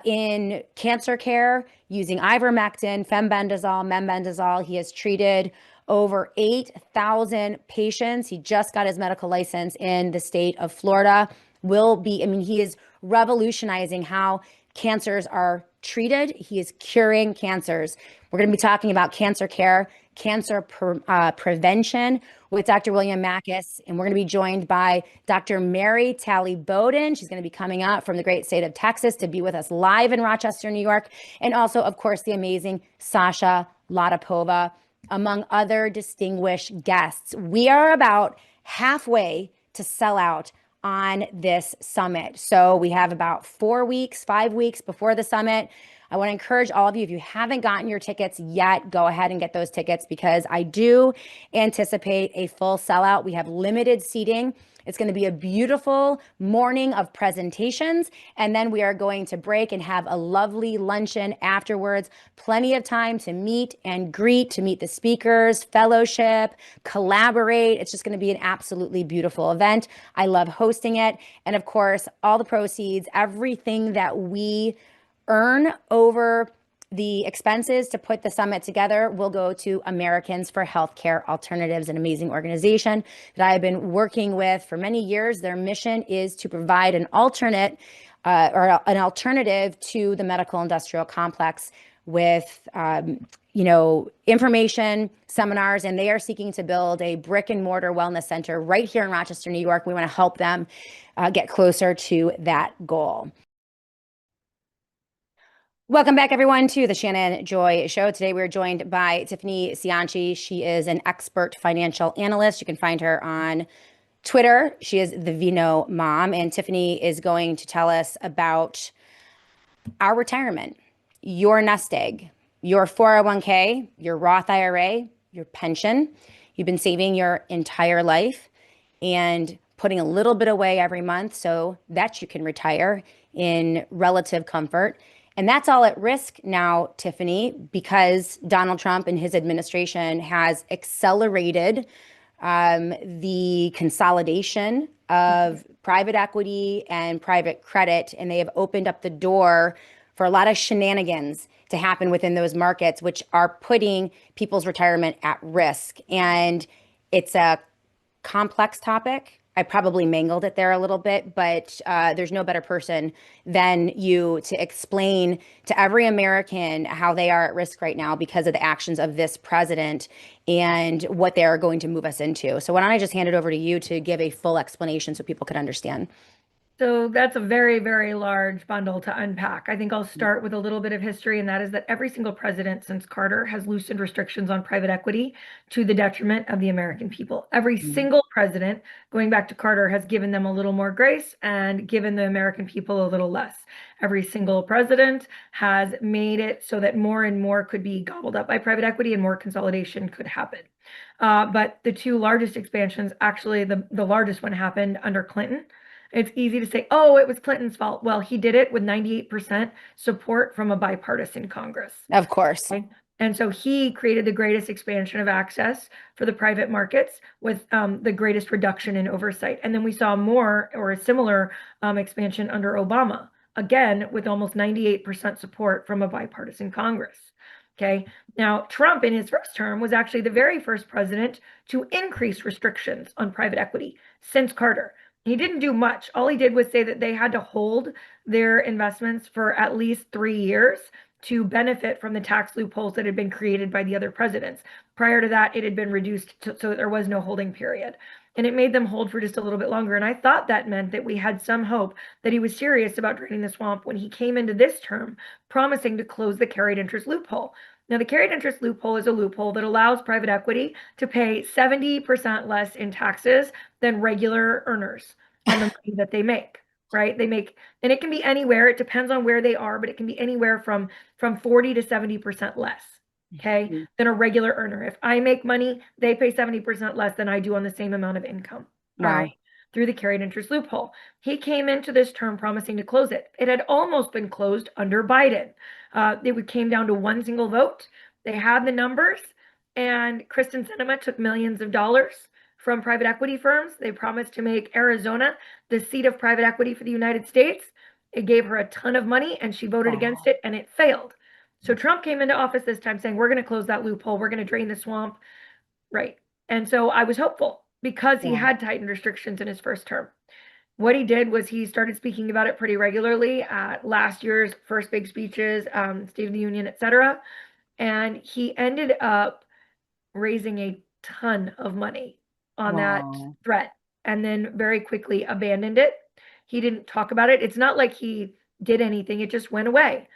in cancer care using ivermectin, fembendazole, mebendazole. He has treated over 8,000 patients. He just got his medical license in the state of Florida. He is revolutionizing how cancers are treated. He is curing cancers. We're going to be talking about cancer care, cancer prevention with Dr. William Makis, and we're going to be joined by Dr. Mary Talley Bowden. She's going to be coming up from the great state of Texas to be with us live in Rochester, New York, and also, of course, the amazing Sasha Latapova, among other distinguished guests. We are about halfway to sell out on this summit. So we have about 5 weeks before the summit. I want to encourage all of you, if you haven't gotten your tickets yet, go ahead and get those tickets because I do anticipate a full sellout. We have limited seating. It's going to be a beautiful morning of presentations, and then we are going to break and have a lovely luncheon afterwards. Plenty of time to meet and greet, to meet the speakers, fellowship, collaborate. It's just going to be an absolutely beautiful event. I love hosting it. And of course, all the proceeds, everything that we earn over the expenses to put the summit together will go to Americans for Healthcare Alternatives, an amazing organization that I've been working with for many years. Their mission is to provide an alternative to the medical industrial complex with information, seminars, and they are seeking to build a brick and mortar wellness center right here in Rochester, New York. We want to help them get closer to that goal. Welcome back, everyone, to the Shannon Joy Show. Today, we're joined by Tiffany Cianci. She is an expert financial analyst. You can find her on Twitter. She is the Vino Mom, and Tiffany is going to tell us about our retirement, your nest egg, your 401k, your Roth IRA, your pension. You've been saving your entire life and putting a little bit away every month so that you can retire in relative comfort. And that's all at risk now, Tiffany, because Donald Trump and his administration has accelerated the consolidation of private equity and private credit, and they have opened up the door for a lot of shenanigans to happen within those markets, which are putting people's retirement at risk. And it's a complex topic. I probably mangled it there a little bit, but there's no better person than you to explain to every American how they are at risk right now because of the actions of this president and what they are going to move us into. So why don't I just hand it over to you to give a full explanation so people could understand? So that's a very, very large bundle to unpack. I think I'll start with a little bit of history, and that is that every single president since Carter has loosened restrictions on private equity to the detriment of the American people. Every single president, going back to Carter, has given them a little more grace and given the American people a little less. Every single president has made it so that more and more could be gobbled up by private equity and more consolidation could happen. But the two largest expansions, actually the largest one happened under Clinton. It's easy to say, oh, it was Clinton's fault. Well, he did it with 98% support from a bipartisan Congress. Of course. Okay? And so he created the greatest expansion of access for the private markets with the greatest reduction in oversight. And then we saw more or a similar expansion under Obama, again, with almost 98% support from a bipartisan Congress. Okay. Now, Trump in his first term was actually the very first president to increase restrictions on private equity since Carter. He didn't do much. All he did was say that they had to hold their investments for at least 3 years to benefit from the tax loopholes that had been created by the other presidents. Prior to that, it had been reduced so that there was no holding period. And it made them hold for just a little bit longer. And I thought that meant that we had some hope that he was serious about draining the swamp when he came into this term, promising to close the carried interest loophole. Now, the carried interest loophole is a loophole that allows private equity to pay 70% less in taxes than regular earners on the money that they make, right? They make, and it can be anywhere, it depends on where they are, but it can be anywhere from 40 to 70% less, okay, than a regular earner. If I make money, they pay 70% less than I do on the same amount of income. Wow. All right, through the carried interest loophole. He came into this term promising to close it. It had almost been closed under Biden. It came down to one single vote. They had the numbers, and Kristen Sinema took millions of dollars from private equity firms. They promised to make Arizona the seat of private equity for the United States. It gave her a ton of money and she voted against it and it failed. So Trump came into office this time saying, we're going to close that loophole. We're going to drain the swamp. Right. And so I was hopeful because he had tightened restrictions in his first term. What he did was he started speaking about it pretty regularly at last year's first big speeches, State of the Union, etc. And he ended up raising a ton of money on that threat and then very quickly abandoned it. He didn't talk about it. It's not like he did anything. It just went away.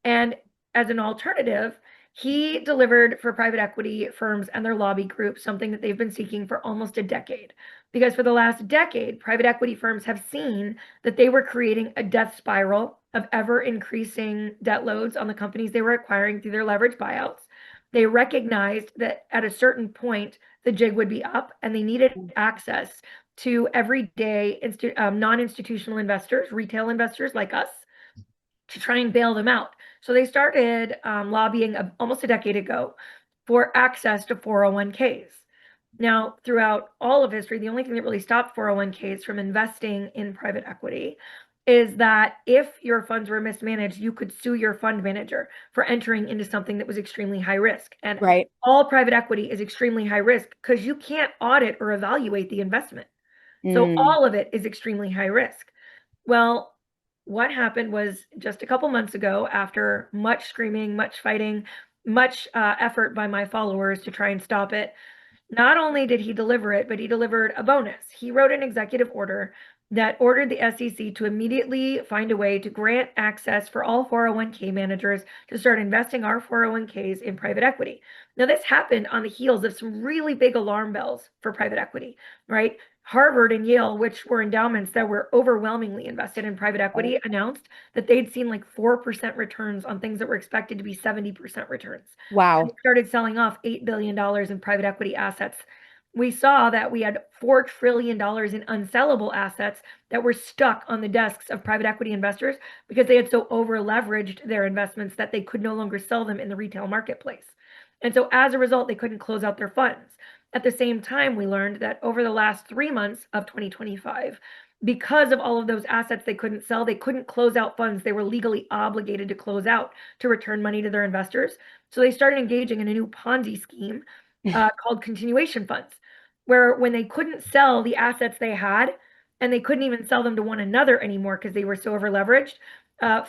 And as an alternative, he delivered for private equity firms and their lobby groups something that they've been seeking for almost a decade. Because for the last decade, private equity firms have seen that they were creating a death spiral of ever increasing debt loads on the companies they were acquiring through their leverage buyouts. They recognized that at a certain point, the jig would be up and they needed access to everyday non-institutional investors, retail investors like us, to try and bail them out. So they started lobbying almost a decade ago for access to 401ks. Now, throughout all of history, the only thing that really stopped 401ks from investing in private equity is that if your funds were mismanaged, you could sue your fund manager for entering into something that was extremely high risk. And all private equity is extremely high risk because you can't audit or evaluate the investment. So all of it is extremely high risk. Well, what happened was just a couple months ago, after much screaming, much fighting, much effort by my followers to try and stop it, not only did he deliver it, but he delivered a bonus. He wrote an executive order that ordered the SEC to immediately find a way to grant access for all 401k managers to start investing our 401ks in private equity. Now, this happened on the heels of some really big alarm bells for private equity, right? Harvard and Yale, which were endowments that were overwhelmingly invested in private equity, announced that they'd seen like 4% returns on things that were expected to be 70% returns. Wow. And they started selling off $8 billion in private equity assets. We saw that we had $4 trillion in unsellable assets that were stuck on the desks of private equity investors because they had so over leveraged their investments that they could no longer sell them in the retail marketplace. And so as a result, they couldn't close out their funds. At the same time, we learned that over the last 3 months of 2025, because of all of those assets they couldn't sell, they couldn't close out funds they were legally obligated to close out to return money to their investors. So they started engaging in a new Ponzi scheme called continuation funds, where when they couldn't sell the assets they had, and they couldn't even sell them to one another anymore because they were so over leveraged,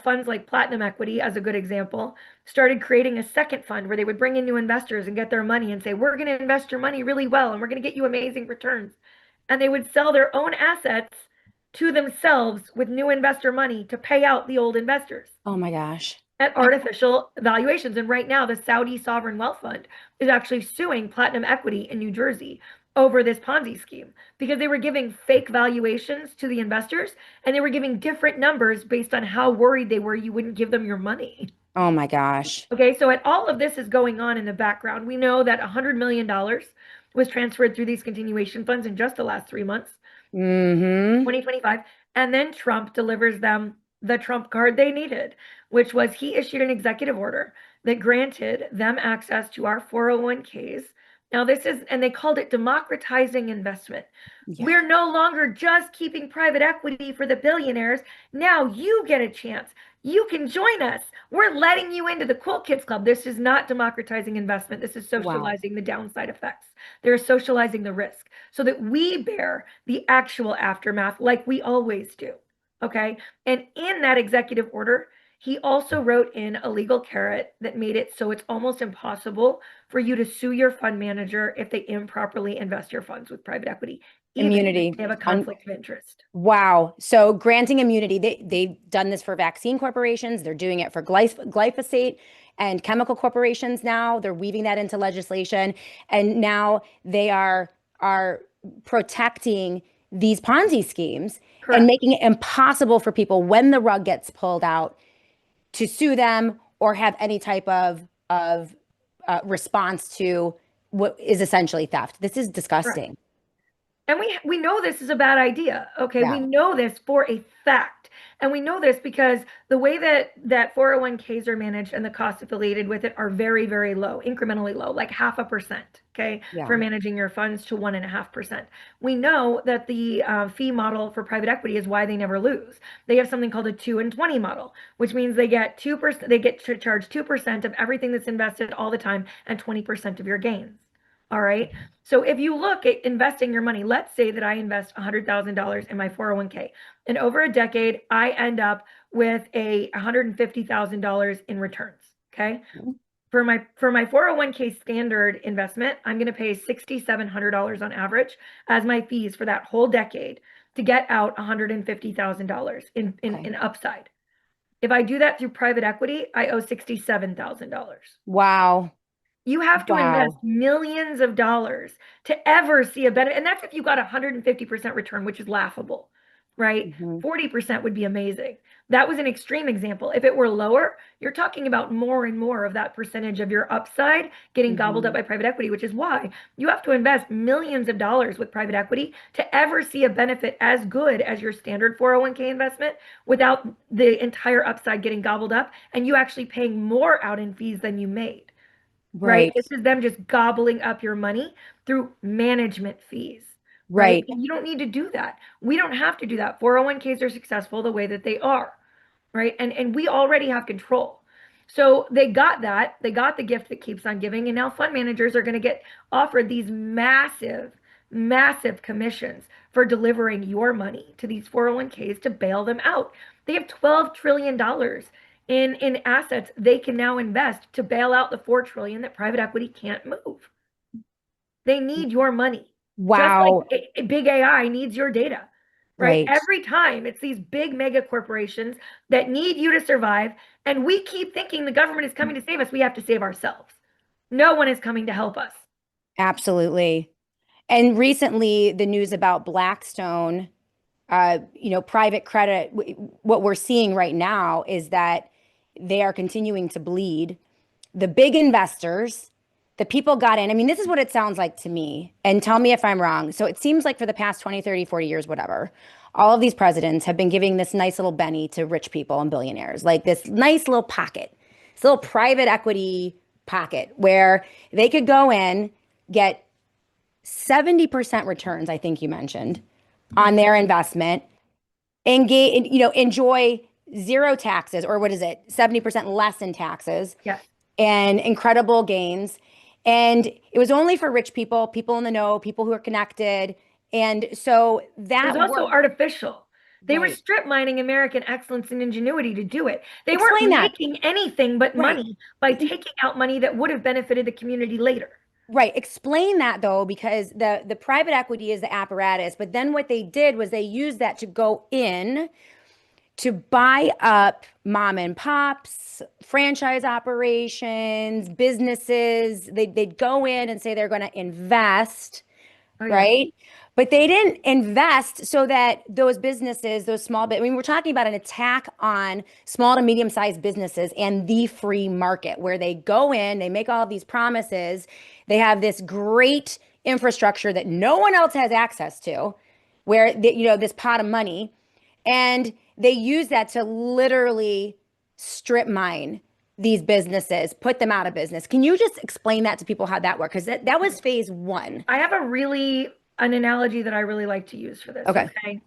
funds like Platinum Equity, as a good example, started creating a second fund where they would bring in new investors and get their money and say, we're going to invest your money really well and we're going to get you amazing returns. And they would sell their own assets to themselves with new investor money to pay out the old investors. Oh my gosh. At artificial valuations. And right now, the Saudi Sovereign Wealth Fund is actually suing Platinum Equity in New Jersey over this Ponzi scheme because they were giving fake valuations to the investors and they were giving different numbers based on how worried they were you wouldn't give them your money. Oh my gosh. Okay, so all of this is going on in the background. We know that $100 million was transferred through these continuation funds in just the last 3 months, 2025. And then Trump delivers them the Trump card they needed, which was he issued an executive order that granted them access to our 401ks. Now this is, and they called it democratizing investment. Yeah. We're no longer just keeping private equity for the billionaires. Now you get a chance. You can join us. We're letting you into the cool kids club. This is not democratizing investment. This is socializing the downside effects. They're socializing the risk so that we bear the actual aftermath like we always do. Okay. And in that executive order, he also wrote in a legal carrot that made it so it's almost impossible for you to sue your fund manager if they improperly invest your funds with private equity. Immunity. They have a conflict of interest. Wow. So granting immunity, they've done this for vaccine corporations. They're doing it for glyphosate and chemical corporations now. They're weaving that into legislation. And now they are protecting these Ponzi schemes. Correct. And making it impossible for people when the rug gets pulled out to sue them or have any type of response to what is essentially theft. This is disgusting. Correct. And we know this is a bad idea. Okay. Yeah. We know this for a fact. And we know this because the way that 401ks are managed and the costs affiliated with it are very, very low, incrementally low, like 0.5%. Okay. Yeah. For managing your funds to 1.5%. We know that the fee model for private equity is why they never lose. They have something called a 2 and 20 model, which means they get 2%, they get to charge 2% of everything that's invested all the time and 20% of your gains. All right. So if you look at investing your money, let's say that I invest $100,000 in my 401k, and over a decade, I end up with $150,000 in returns. Okay. For my 401k standard investment, I'm going to pay $6,700 on average as my fees for that whole decade to get out $150,000 in upside. If I do that through private equity, I owe $67,000. Wow. You have to invest millions of dollars to ever see a benefit. And that's if you got 150% return, which is laughable, right? 40% would be amazing. That was an extreme example. If it were lower, you're talking about more and more of that percentage of your upside getting gobbled up by private equity, which is why you have to invest millions of dollars with private equity to ever see a benefit as good as your standard 401k investment without the entire upside getting gobbled up and you actually paying more out in fees than you made. Right. This is them just gobbling up your money through management fees. Right. And you don't need to do that. We don't have to do that. 401ks are successful the way that they are. Right. And we already have control. So they got that. They got the gift that keeps on giving. And now fund managers are going to get offered these massive, massive commissions for delivering your money to these 401ks to bail them out. They have $12 trillion in assets they can now invest to bail out the $4 trillion that private equity can't move. They need your money. Wow. Just like big AI needs your data, right? Every time it's these big mega corporations that need you to survive. And we keep thinking the government is coming to save us. We have to save ourselves. No one is coming to help us. Absolutely. And recently the news about Blackstone, private credit, what we're seeing right now is that they are continuing to bleed. The big investors, the people got in. I mean, this is what it sounds like to me. And tell me if I'm wrong. So it seems like for the past 20, 30, 40 years, whatever, all of these presidents have been giving this nice little Benny to rich people and billionaires, like this nice little pocket, this little private equity pocket where they could go in, get 70% returns, I think you mentioned, on their investment, enjoy zero taxes, or what is it, 70% less in taxes, and incredible gains. And it was only for rich people, people in the know, people who are connected. And so that was also artificial. They were strip mining American excellence and ingenuity to do it. They weren't making anything but money by taking out money that would have benefited the community later. Right. Explain that, though, because the private equity is the apparatus. But then what they did was they used that to go in to buy up mom and pops, franchise operations, businesses. They'd go in and say they're going to invest, right? But they didn't invest so that those businesses, those small, I mean, we're talking about an attack on small to medium-sized businesses and the free market, where they go in, they make all of these promises. They have this great infrastructure that no one else has access to, where this pot of money, and they use that to literally strip mine these businesses, put them out of business. Can you just explain that to people, how that works? Because that was phase one. I have an analogy that I really like to use for this. Okay.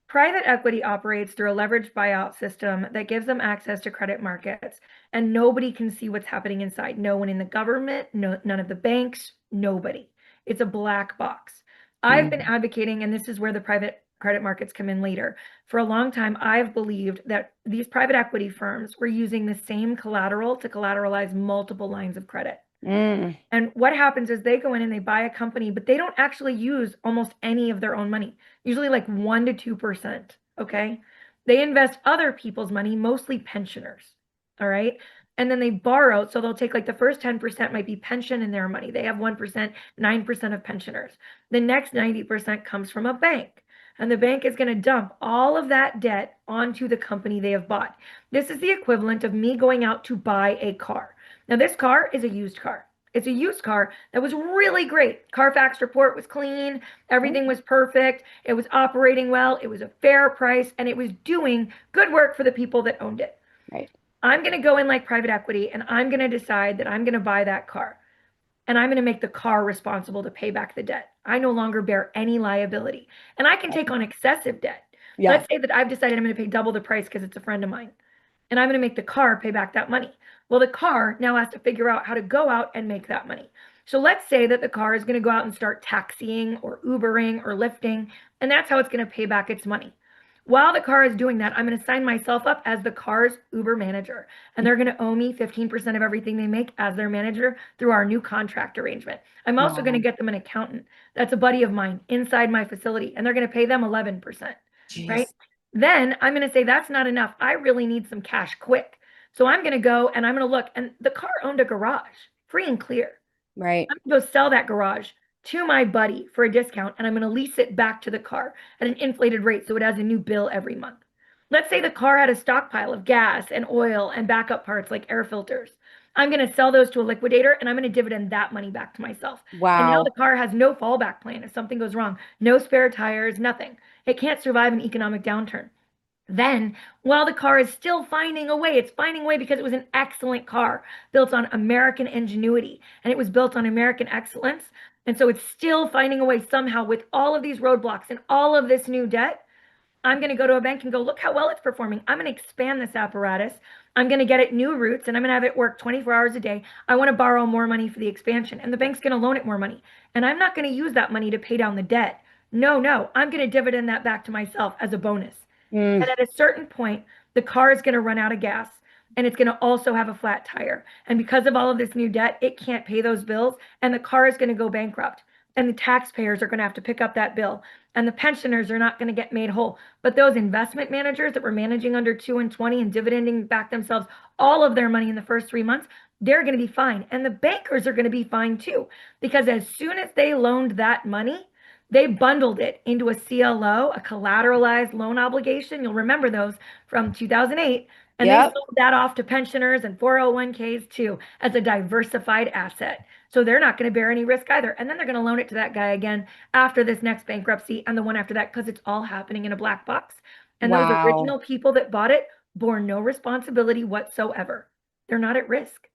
Private equity operates through a leveraged buyout system that gives them access to credit markets, and nobody can see what's happening inside. No one in the government, none of the banks, nobody. It's a black box. I've been advocating, and this is where the private credit markets come in later. For a long time, I've believed that these private equity firms were using the same collateral to collateralize multiple lines of credit. And what happens is they go in and they buy a company, but they don't actually use almost any of their own money, usually like 1% to 2%. Okay. They invest other people's money, mostly pensioners. All right. And then they borrow. So they'll take like the first 10% might be pension in their money. They have 1%, 9% of pensioners. The next 90% comes from a bank. And the bank is going to dump all of that debt onto the company they have bought. This is the equivalent of me going out to buy a car. Now, this car is a used car. It's a used car that was really great. Carfax report was clean. Everything was perfect. It was operating well. It was a fair price, and it was doing good work for the people that owned it. Right. I'm going to go in like private equity, and I'm going to decide that I'm going to buy that car, and I'm going to make the car responsible to pay back the debt. I no longer bear any liability, and I can take on excessive debt. Yeah. Let's say that I've decided I'm going to pay double the price because it's a friend of mine, and I'm going to make the car pay back that money. Well, the car now has to figure out how to go out and make that money. So let's say that the car is going to go out and start taxiing or Ubering or lifting, and that's how it's going to pay back its money. While the car is doing that, I'm going to sign myself up as the car's Uber manager, and they're going to owe me 15% of everything they make as their manager through our new contract arrangement. I'm also going to get them an accountant that's a buddy of mine inside my facility, and they're going to pay them 11%, right? Then I'm going to say that's not enough. I really need some cash quick. So I'm going to go and I'm going to look, and the car owned a garage, free and clear. Right. I'm going to go sell that garage to my buddy for a discount, and I'm going to lease it back to the car at an inflated rate so it has a new bill every month. Let's say the car had a stockpile of gas and oil and backup parts like air filters. I'm going to sell those to a liquidator, and I'm going to dividend that money back to myself. Wow. And now the car has no fallback plan if something goes wrong, no spare tires, nothing. It can't survive an economic downturn. Then, while the car is still finding a way, it's finding a way because it was an excellent car built on American ingenuity, and it was built on American excellence. And so it's still finding a way somehow with all of these roadblocks and all of this new debt. I'm going to go to a bank and go, look how well it's performing. I'm going to expand this apparatus. I'm going to get it new routes, and I'm going to have it work 24 hours a day. I want to borrow more money for the expansion, and the bank's going to loan it more money. And I'm not going to use that money to pay down the debt. No, I'm going to dividend that back to myself as a bonus. And at a certain point, the car is going to run out of gas, and it's going to also have a flat tire. And because of all of this new debt, it can't pay those bills, and the car is going to go bankrupt. And the taxpayers are going to have to pick up that bill, and the pensioners are not going to get made whole. But those investment managers that were managing under 2 and 20 and dividending back themselves all of their money in the first 3 months, they're going to be fine. And the bankers are going to be fine too, because as soon as they loaned that money, they bundled it into a CLO, a collateralized loan obligation. You'll remember those from 2008. And they sold that off to pensioners and 401ks too as a diversified asset. So they're not going to bear any risk either. And then they're going to loan it to that guy again after this next bankruptcy and the one after that, because it's all happening in a black box. And those original people that bought it bore no responsibility whatsoever. They're not at risk.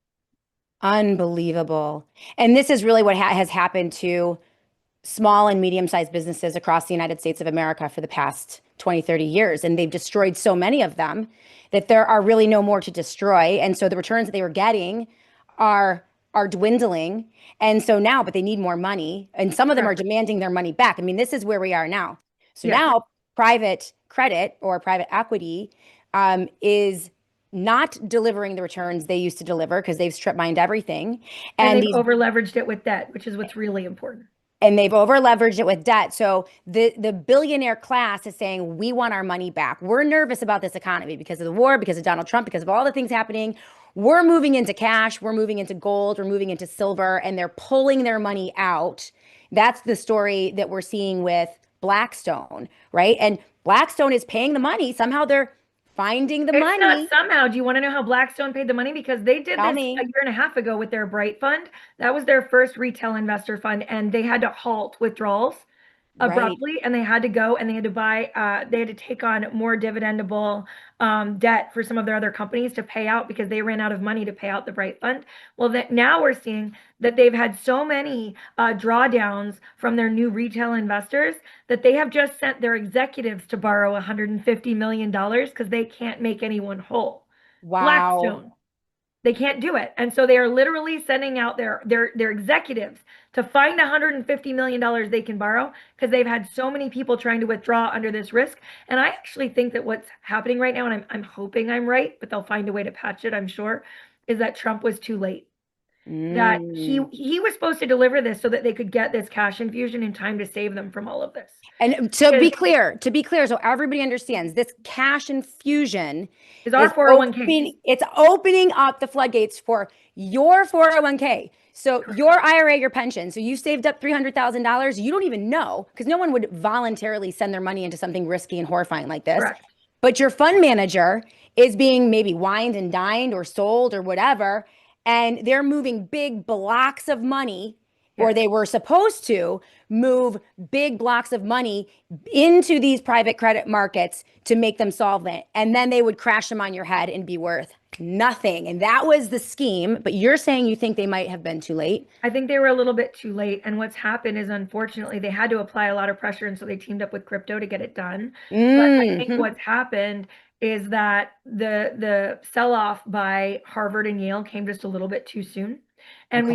Unbelievable. And this is really what has happened to small and medium-sized businesses across the United States of America for the past 20, 30 years. And they've destroyed so many of them that there are really no more to destroy. And so the returns that they were getting are dwindling. And so now, but they need more money. And some of them are demanding their money back. I mean, this is where we are now. So now private credit or private equity is not delivering the returns they used to deliver because they've strip mined everything. And they've over-leveraged it with debt, which is what's really important. And they've over-leveraged it with debt. So the billionaire class is saying, we want our money back. We're nervous about this economy because of the war, because of Donald Trump, because of all the things happening. We're moving into cash. We're moving into gold. We're moving into silver. And they're pulling their money out. That's the story that we're seeing with Blackstone, right? And Blackstone is paying the money. Somehow they're finding the money. Not somehow. Do you want to know how Blackstone paid the money? Because they did this a year and a half ago with their Bright Fund. That was their first retail investor fund, and they had to halt withdrawals abruptly, and they had to go and they had to buy, they had to take on more dividendable debt for some of their other companies to pay out because they ran out of money to pay out the Bright Fund. Well, that now we're seeing that they've had so many drawdowns from their new retail investors that they have just sent their executives to borrow $150 million because they can't make anyone whole. Wow. Blackstone. They can't do it. And so they are literally sending out their executives to find $150 million they can borrow because they've had so many people trying to withdraw under this risk. And I actually think that what's happening right now, and I'm hoping I'm right, but they'll find a way to patch it, I'm sure, is that Trump was too late. That he was supposed to deliver this so that they could get this cash infusion in time to save them from all of this. And to be clear, so everybody understands, this cash infusion is our 401k. It's opening up the floodgates for your 401k. So your IRA, your pension. So you saved up $300,000. You don't even know, because no one would voluntarily send their money into something risky and horrifying like this. Correct. But your fund manager is being maybe wined and dined or sold or whatever. and they're moving big blocks of money, or they were supposed to move big blocks of money into these private credit markets to make them solvent. And then they would crash them on your head and be worth nothing. And that was the scheme. But you're saying you think they might have been too late? I think they were a little bit too late. And what's happened is, unfortunately, they had to apply a lot of pressure. And so they teamed up with crypto to get it done. But I think what's happened is that the sell-off by Harvard and Yale came just a little bit too soon. And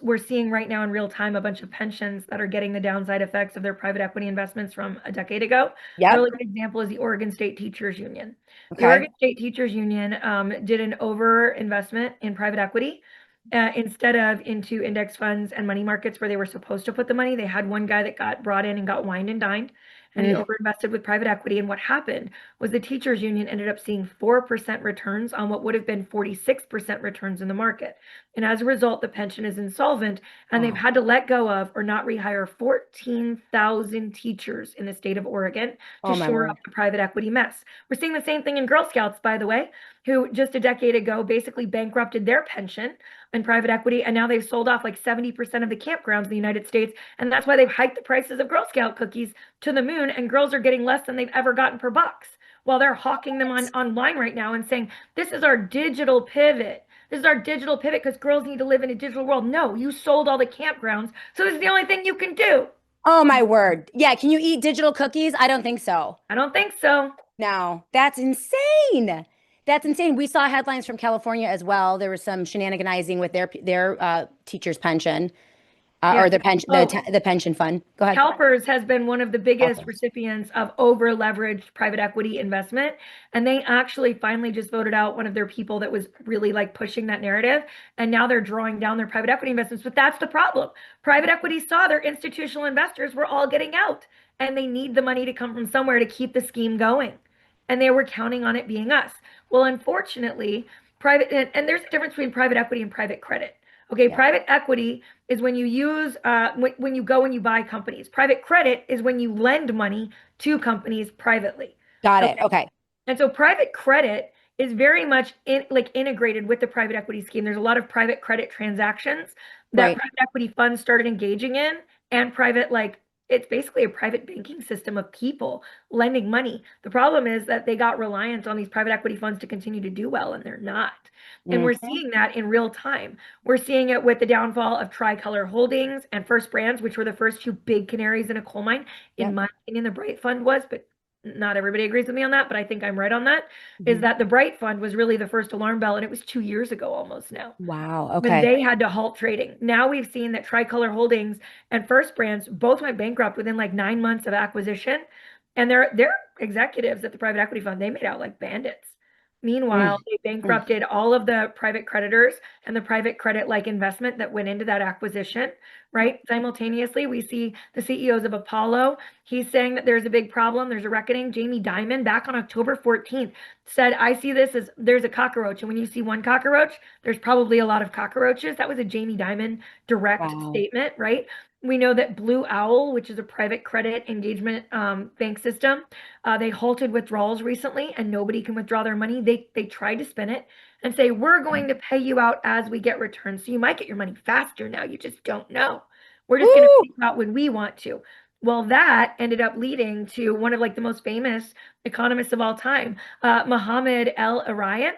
we're seeing right now in real time a bunch of pensions that are getting the downside effects of their private equity investments from a decade ago. A really good example is the Oregon State Teachers Union. The Oregon State Teachers Union did an over investment in private equity. Instead of into index funds and money markets where they were supposed to put the money. They had one guy that got brought in and got wined and dined, and he overinvested with private equity. And what happened was the teachers union ended up seeing 4% returns on what would have been 46% returns in the market. And as a result, the pension is insolvent, and they've had to let go of or not rehire 14,000 teachers in the state of Oregon to shore up the private equity mess. We're seeing the same thing in Girl Scouts, by the way, who just a decade ago basically bankrupted their pension and private equity, and now they've sold off like 70% of the campgrounds in the United States, and that's why they've hiked the prices of Girl Scout cookies to the moon, and girls are getting less than they've ever gotten per box, while they're hawking them online right now and saying, this is our digital pivot. This is our digital pivot because girls need to live in a digital world. No, you sold all the campgrounds, so this is the only thing you can do. Oh, my word. Yeah, can you eat digital cookies? I don't think so. I don't think so. No, that's insane. That's insane. We saw headlines from California as well. There was some shenaniganizing with their teacher's pension, or the pension fund. Go ahead. CalPERS has been one of the biggest recipients of over-leveraged private equity investment, and they actually finally just voted out one of their people that was really like pushing that narrative, and now they're drawing down their private equity investments. But that's the problem. Private equity saw their institutional investors were all getting out, and they need the money to come from somewhere to keep the scheme going. And they were counting on it being us. Well, unfortunately, and there's a difference between private equity and private credit. Okay, private equity is when you use, when you go and you buy companies. Private credit is when you lend money to companies privately. Got it. Okay. And so private credit is very much integrated with the private equity scheme. There's a lot of private credit transactions that private equity funds started engaging in, and it's basically a private banking system of people lending money. The problem is that they got reliant on these private equity funds to continue to do well, and they're not. And we're seeing that in real time. We're seeing it with the downfall of Tricolor Holdings and First Brands, which were the first two big canaries in a coal mine. In my opinion, the Bright Fund was, but not everybody agrees with me on that, but I think I'm right on that, is that the Bright Fund was really the first alarm bell, and it was 2 years ago almost now. Wow. Okay. When they had to halt trading. Now we've seen that Tricolor Holdings and First Brands both went bankrupt within like 9 months of acquisition, and their executives at the private equity fund, they made out like bandits. Meanwhile, they bankrupted all of the private creditors and the private credit like investment that went into that acquisition, right? Simultaneously, we see the CEOs of Apollo. He's saying that there's a big problem. There's a reckoning. Jamie Dimon, back on October 14th, said, I see this as there's a cockroach. And when you see one cockroach, there's probably a lot of cockroaches. That was a Jamie Dimon direct statement, right? We know that Blue Owl, which is a private credit engagement bank system, they halted withdrawals recently, and nobody can withdraw their money. They tried to spin it and say, we're going to pay you out as we get returns. So you might get your money faster now. You just don't know. We're just going to pay you out when we want to. Well, that ended up leading to one of like the most famous economists of all time, Mohammed El-Erian.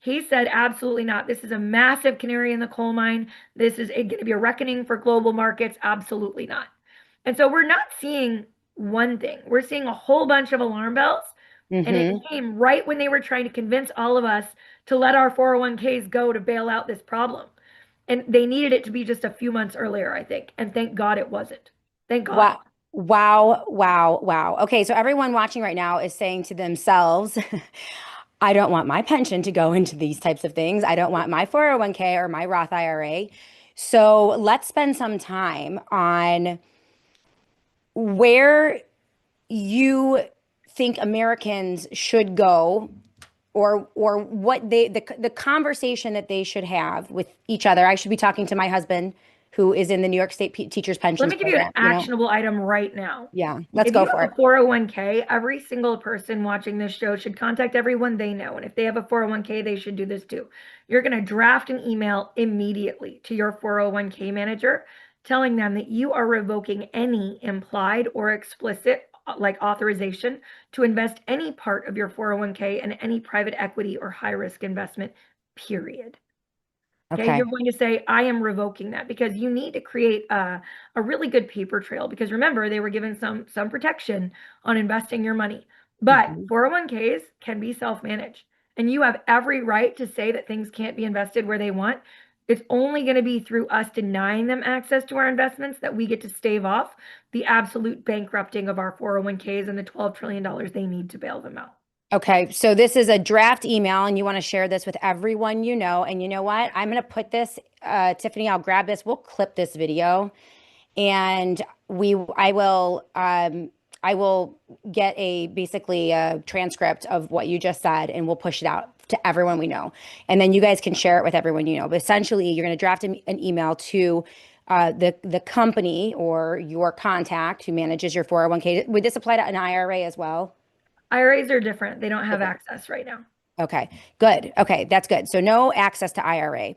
He said, absolutely not. This is a massive canary in the coal mine. This is going to be a reckoning for global markets. Absolutely not. And so we're not seeing one thing. We're seeing a whole bunch of alarm bells. And it came right when they were trying to convince all of us to let our 401ks go to bail out this problem. And they needed it to be just a few months earlier, I think. And thank God it wasn't. Thank God. Wow. Okay, so everyone watching right now is saying to themselves, I don't want my pension to go into these types of things. I don't want my 401k or my Roth IRA. So let's spend some time on where you think Americans should go, or what the conversation that they should have with each other. I should be talking to my husband who is in the New York State Teachers Pensions Let me give you an Program, actionable item right now. Yeah, let's If go you for have it. a 401k, every single person watching this show should contact everyone they know. And if they have a 401k, they should do this too. You're going to draft an email immediately to your 401k manager telling them that you are revoking any implied or explicit like authorization to invest any part of your 401k in any private equity or high risk investment, period. Okay, you're going to say, I am revoking that, because you need to create a really good paper trail, because remember, they were given some protection on investing your money. But 401ks can be self-managed, and you have every right to say that things can't be invested where they want. It's only going to be through us denying them access to our investments that we get to stave off the absolute bankrupting of our 401ks and the $12 trillion they need to bail them out. Okay, so this is a draft email, and you want to share this with everyone you know. And you know what? I'm going to put this, Tiffany, I'll grab this. We'll clip this video, and I will get basically a transcript of what you just said, and we'll push it out to everyone we know. And then you guys can share it with everyone you know. But essentially, you're going to draft an email to the company or your contact who manages your 401k. Would this apply to an IRA as well? IRAs are different. They don't have access right now. Okay, good. Okay, that's good. So no access to IRA.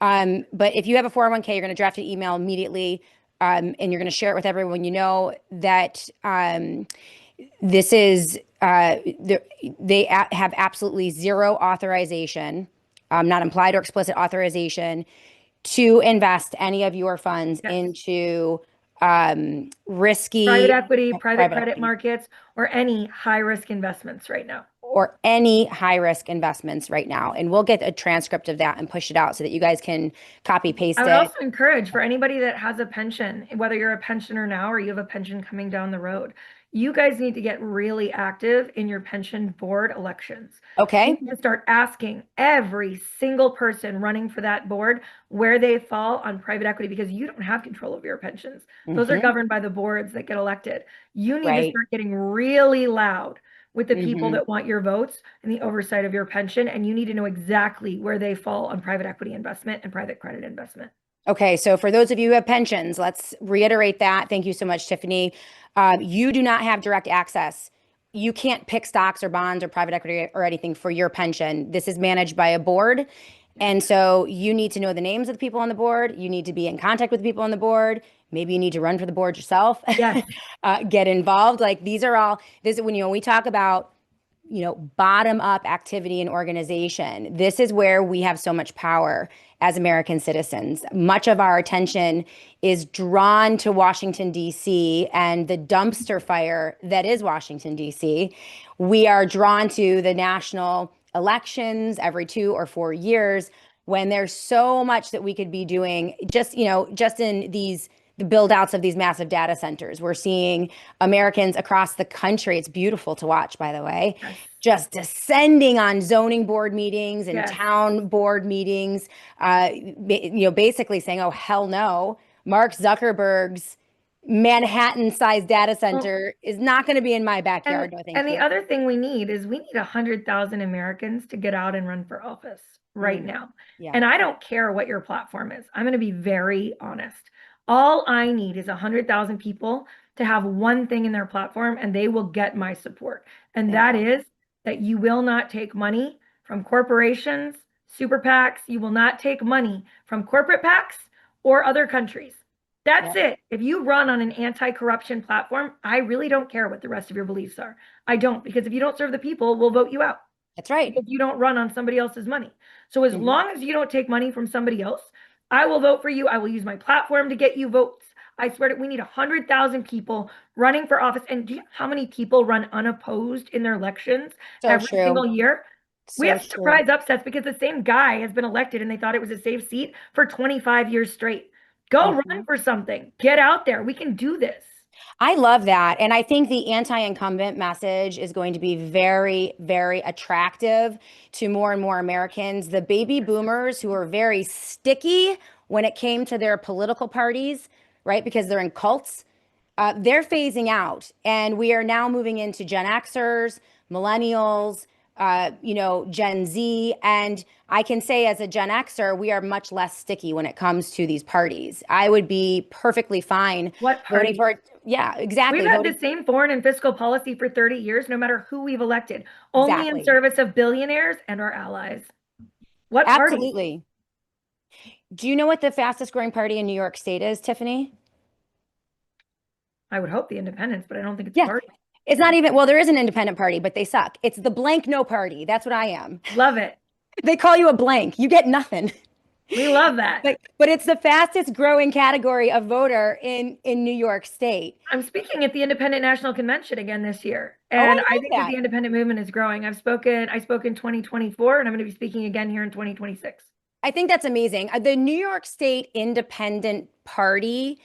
But if you have a 401k, you're going to draft an email immediately, and you're going to share it with everyone you know that this is, they have absolutely zero authorization, not implied or explicit authorization, to invest any of your funds into risky private equity, private credit markets, or any high risk investments right now. Or any high risk investments right now. And we'll get a transcript of that and push it out so that you guys can copy paste it. I would also encourage, for anybody that has a pension, whether you're a pensioner now or you have a pension coming down the road, you guys need to get really active in your pension board elections. Okay. You need to start asking every single person running for that board where they fall on private equity, because you don't have control of your pensions. Those are governed by the boards that get elected. You need to start getting really loud with the people that want your votes and the oversight of your pension. And you need to know exactly where they fall on private equity investment and private credit investment. Okay, so for those of you who have pensions, let's reiterate that. Thank you so much, Tiffany. You do not have direct access. You can't pick stocks or bonds or private equity or anything for your pension. This is managed by a board. And so you need to know the names of the people on the board. You need to be in contact with the people on the board. Maybe you need to run for the board yourself. Yes. Get involved. Like, these are all, this is when, we talk about, bottom up activity and organization. This is where we have so much power as American citizens. Much of our attention is drawn to Washington, D.C. and the dumpster fire that is Washington, D.C. We are drawn to the national elections every 2 or 4 years, when there's so much that we could be doing just in the build outs of these massive data centers. We're seeing Americans across the country. It's beautiful to watch, by the way, just descending on zoning board meetings and town board meetings, basically saying, oh, hell no, Mark Zuckerberg's Manhattan-sized data center is not going to be in my backyard. No, thank you. And the other thing we need 100,000 Americans to get out and run for office right now. Yeah. And I don't care what your platform is. I'm going to be very honest. All I need is 100,000 people to have one thing in their platform, and they will get my support. And that is that you will not take money from corporations, super PACs. You will not take money from corporate PACs or other countries. That's it. If you run on an anti-corruption platform, I really don't care what the rest of your beliefs are. I don't, because if you don't serve the people, we'll vote you out. That's right. If you don't run on somebody else's money. So as long as you don't take money from somebody else, I will vote for you. I will use my platform to get you votes. I swear to, we need 100,000 people running for office. And do you know how many people run unopposed in their elections every single year? We have surprise upsets because the same guy has been elected and they thought it was a safe seat for 25 years straight. Go run for something. Get out there. We can do this. I love that. And I think the anti-incumbent message is going to be very, very attractive to more and more Americans. The baby boomers, who are very sticky when it came to their political parties, right? Because they're in cults, they're phasing out. And we are now moving into Gen Xers, millennials, Gen Z. And I can say as a Gen Xer, we are much less sticky when it comes to these parties. I would be perfectly fine What voting party? for, yeah, exactly. We've had the same foreign and fiscal policy for 30 years, no matter who we've elected, only in service of billionaires and our allies. What party? Absolutely. Do you know what the fastest growing party in New York State is, Tiffany? I would hope the independents, but I don't think it's a party. It's not even, well, there is an independent party, but they suck. It's the blank no party. That's what I am. Love it. They call you a blank. You get nothing. We love that. But it's the fastest growing category of voter in New York State. I'm speaking at the Independent National Convention again this year. And I think that the independent movement is growing. I spoke in 2024, and I'm going to be speaking again here in 2026. I think that's amazing. The New York State Independent Party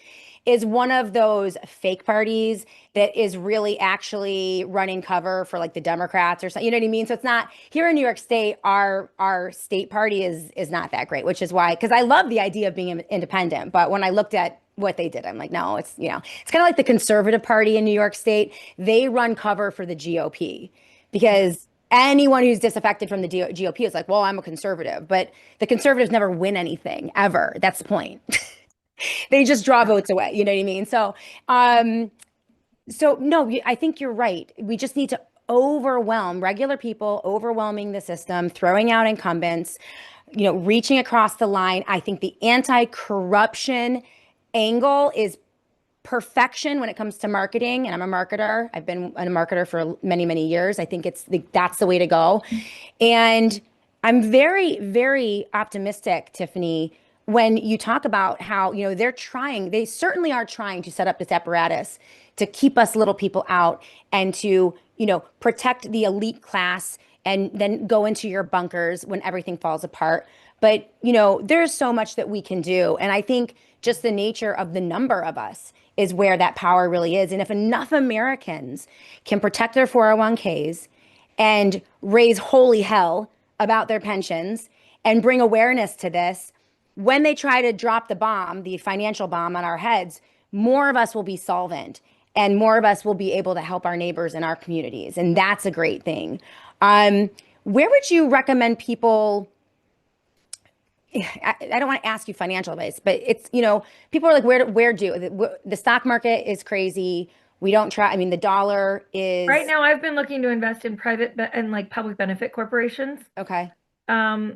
is one of those fake parties that is really actually running cover for like the Democrats or something. You know what I mean? So it's not here in New York State, our state party is not that great, which is why, because I love the idea of being independent. But when I looked at what they did, I'm like, no, it's kind of like the conservative party in New York State. They run cover for the GOP because anyone who's disaffected from the GOP is like, well, I'm a conservative, but the conservatives never win anything ever. That's the point. They just draw votes away. You know what I mean? So, no, I think you're right. We just need to overwhelm regular people, overwhelming the system, throwing out incumbents, reaching across the line. I think the anti-corruption angle is perfection when it comes to marketing. And I'm a marketer. I've been a marketer for many, many years. I think that's the way to go. And I'm very, very optimistic, Tiffany, when you talk about how, they certainly are trying to set up this apparatus to keep us little people out and to, protect the elite class and then go into your bunkers when everything falls apart. But, there's so much that we can do. And I think just the nature of the number of us is where that power really is. And if enough Americans can protect their 401ks and raise holy hell about their pensions and bring awareness to this, when they try to drop the bomb, the financial bomb on our heads, more of us will be solvent and more of us will be able to help our neighbors in our communities. And that's a great thing. Where would you recommend people? I don't want to ask you financial advice, but it's, people are like, where do the stock market is crazy. We don't try. I mean, the dollar is right now. I've been looking to invest in private and like public benefit corporations. Okay.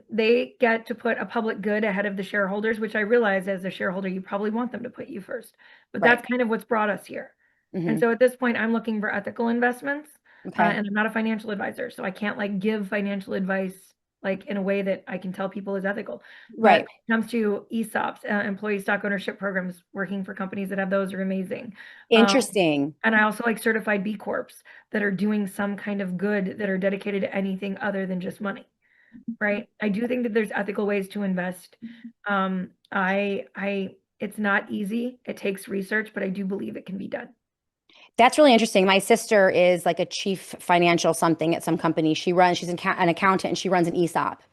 They get to put a public good ahead of the shareholders, which I realize as a shareholder, you probably want them to put you first, but that's kind of what's brought us here. Mm-hmm. And so at this point, I'm looking for ethical investments, and I'm not a financial advisor, so I can't like give financial advice like in a way that I can tell people is ethical. Right. But when it comes to ESOPs, employee stock ownership programs, working for companies that have those are amazing. Interesting. And I also like certified B Corps that are doing some kind of good that are dedicated to anything other than just money. Right. I do think that there's ethical ways to invest. It's not easy. It takes research, but I do believe it can be done. That's really interesting. My sister is like a chief financial something at some company. She's an accountant and she runs an ESOP.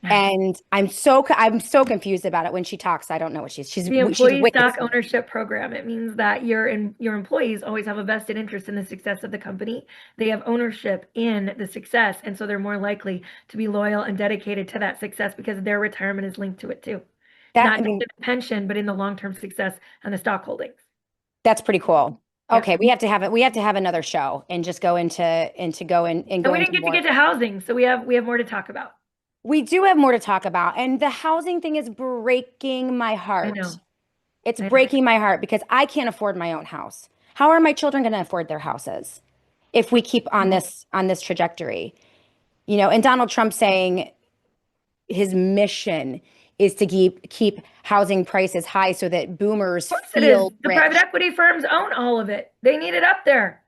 And I'm so confused about it when she talks. I don't know what she's the employee stock ownership program. It means that your employees always have a vested interest in the success of the company. They have ownership in the success, and so they're more likely to be loyal and dedicated to that success because their retirement is linked to it too. Not just in the pension, but in the long-term success and the stock holdings. That's pretty cool. Okay, yeah. We have to have another show and just go into and we didn't get to housing, so we have more to talk about. We do have more to talk about. And the housing thing is breaking my heart. I know. It's breaking my heart because I can't afford my own house. How are my children going to afford their houses if we keep on this trajectory? And Donald Trump saying his mission is to keep housing prices high so that boomers feel rich. The private equity firms own all of it. They need it up there.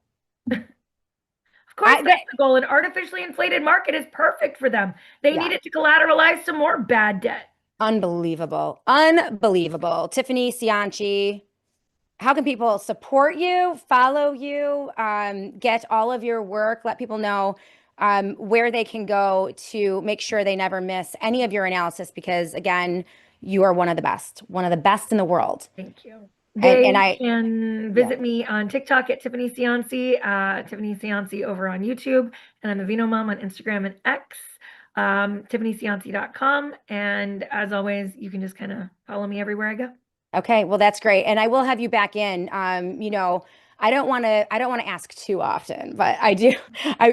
Of course, that's the goal. An artificially inflated market is perfect for them. They need it to collateralize some more bad debt. Unbelievable. Tiffany Cianci, how can people support you, follow you, get all of your work, let people know where they can go to make sure they never miss any of your analysis? Because again, you are one of the best in the world. Thank you. They And I can visit me on TikTok at Tiffany Cianci, Tiffany Cianci over on YouTube, and I'm a Vino Mom on Instagram and X, TiffanyCianci.com. And as always, you can just kind of follow me everywhere I go. Okay, well, that's great. And I will have you back in. You know, I don't want to ask too often, but I do.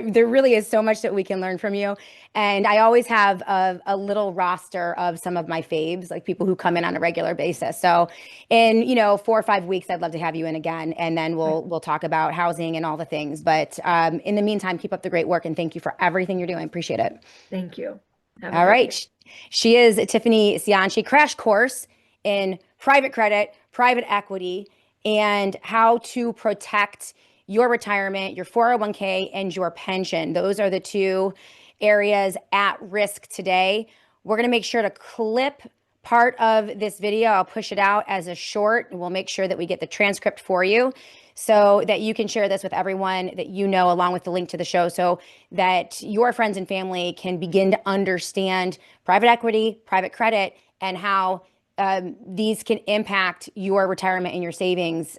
There really is so much that we can learn from you. And I always have a little roster of some of my faves, like people who come in on a regular basis. So in, 4 or 5 weeks, I'd love to have you in again. And then we'll talk about housing and all the things. But in the meantime, keep up the great work and thank you for everything you're doing. Appreciate it. Thank you. All right. She is Tiffany Cianci, crash course in private credit, private equity, and how to protect your retirement, your 401k, and your pension. Those are the two areas at risk today. We're going to make sure to clip part of this video. I'll push it out as a short, and we'll make sure that we get the transcript for you so that you can share this with everyone that you know, along with the link to the show, so that your friends and family can begin to understand private equity, private credit, and how these can impact your retirement and your savings.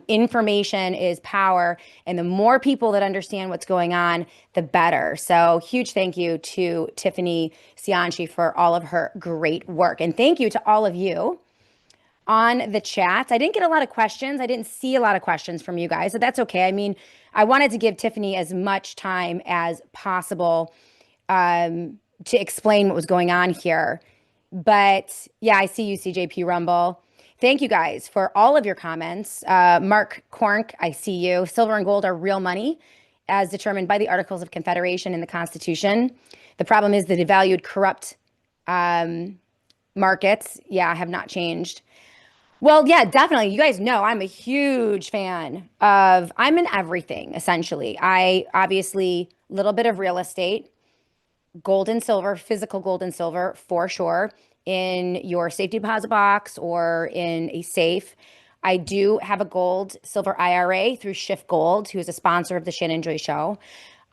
Information is power, and the more people that understand what's going on, the better. So huge thank you to Tiffany Cianci for all of her great work. And thank you to all of you on the chat. I didn't get a lot of questions. I didn't see a lot of questions from you guys, so that's okay. I mean, I wanted to give Tiffany as much time as possible to explain what was going on here. But yeah, I see you, CJP Rumble. Thank you guys for all of your comments. Mark Cornk, I see you. Silver and gold are real money as determined by the Articles of Confederation in the Constitution. The problem is the devalued, corrupt markets, have not changed. Well, yeah, definitely. You guys know I'm a huge fan of, I'm in everything, essentially. I obviously, a little bit of real estate, gold and silver, physical gold and silver for sure, in your safety deposit box or in a safe. I do have a gold silver IRA through Shift Gold, who is a sponsor of the Shannon Joy Show.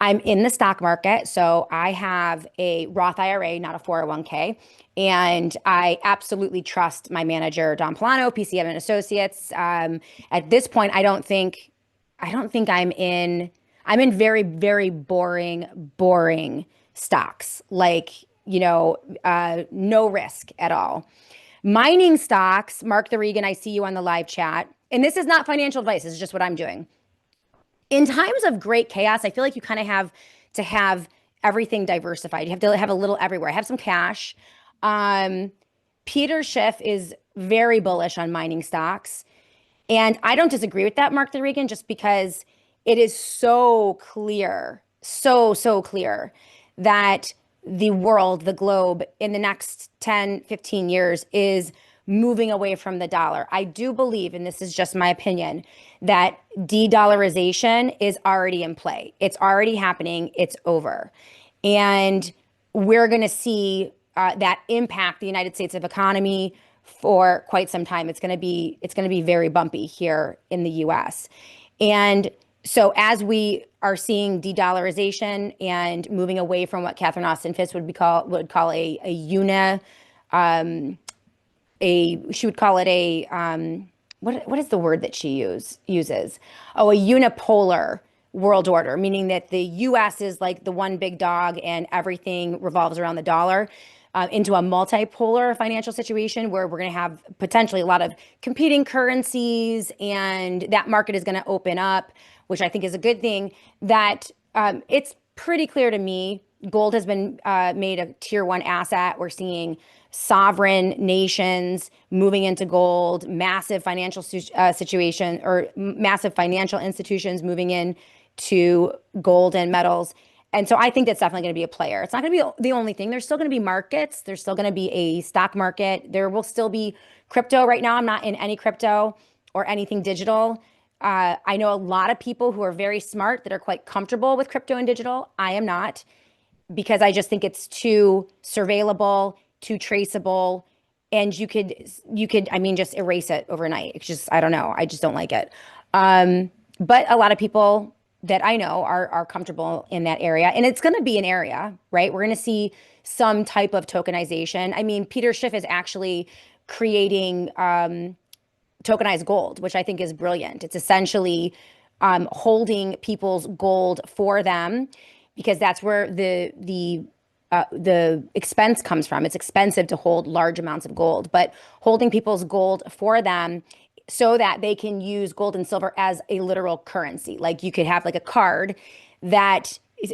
I'm in the stock market, so I have a Roth IRA, not a 401k, and I absolutely trust my manager, Don Pullano, PCM and Associates. At this point, I don't think I'm in very, very boring stocks, like, no risk at all. Mining stocks, Mark the Regan, I see you on the live chat. And this is not financial advice, this is just what I'm doing. In times of great chaos, I feel like you kind of have to have everything diversified. You have to have a little everywhere. I have some cash. Peter Schiff is very bullish on mining stocks. And I don't disagree with that, Mark the Regan, just because it is so clear, so clear that the world, the globe, in the next 10, 15 years is moving away from the dollar. I do believe, and this is just my opinion, that de-dollarization is already in play. It's already happening. It's over. And we're going to see that impact the United States of economy for quite some time. It's going to be very bumpy here in the US. And so as we are seeing de-dollarization and moving away from what Catherine Austin Fitts would call a what is the word that she uses? Oh, a unipolar world order, meaning that the US is like the one big dog and everything revolves around the dollar, into a multipolar financial situation where we're going to have potentially a lot of competing currencies, and that market is going to open up, which I think is a good thing. That it's pretty clear to me, gold has been made a tier 1 asset. We're seeing sovereign nations moving into gold, massive financial situation, or massive financial institutions moving in to gold and metals. And so I think that's definitely going to be a player. It's not going to be the only thing. There's still going to be markets. There's still going to be a stock market. There will still be crypto. Right now, I'm not in any crypto or anything digital. I know a lot of people who are very smart that are quite comfortable with crypto and digital. I am not, because I just think it's too surveillable, too traceable, and you could, just erase it overnight. It's just, I don't know. I just don't like it. But a lot of people that I know are comfortable in that area, and it's going to be an area, right? We're going to see some type of tokenization. I mean, Peter Schiff is actually creating tokenized gold, which I think is brilliant. It's essentially holding people's gold for them, because that's where the expense comes from. It's expensive to hold large amounts of gold, but holding people's gold for them so that they can use gold and silver as a literal currency. Like you could have like a card that is,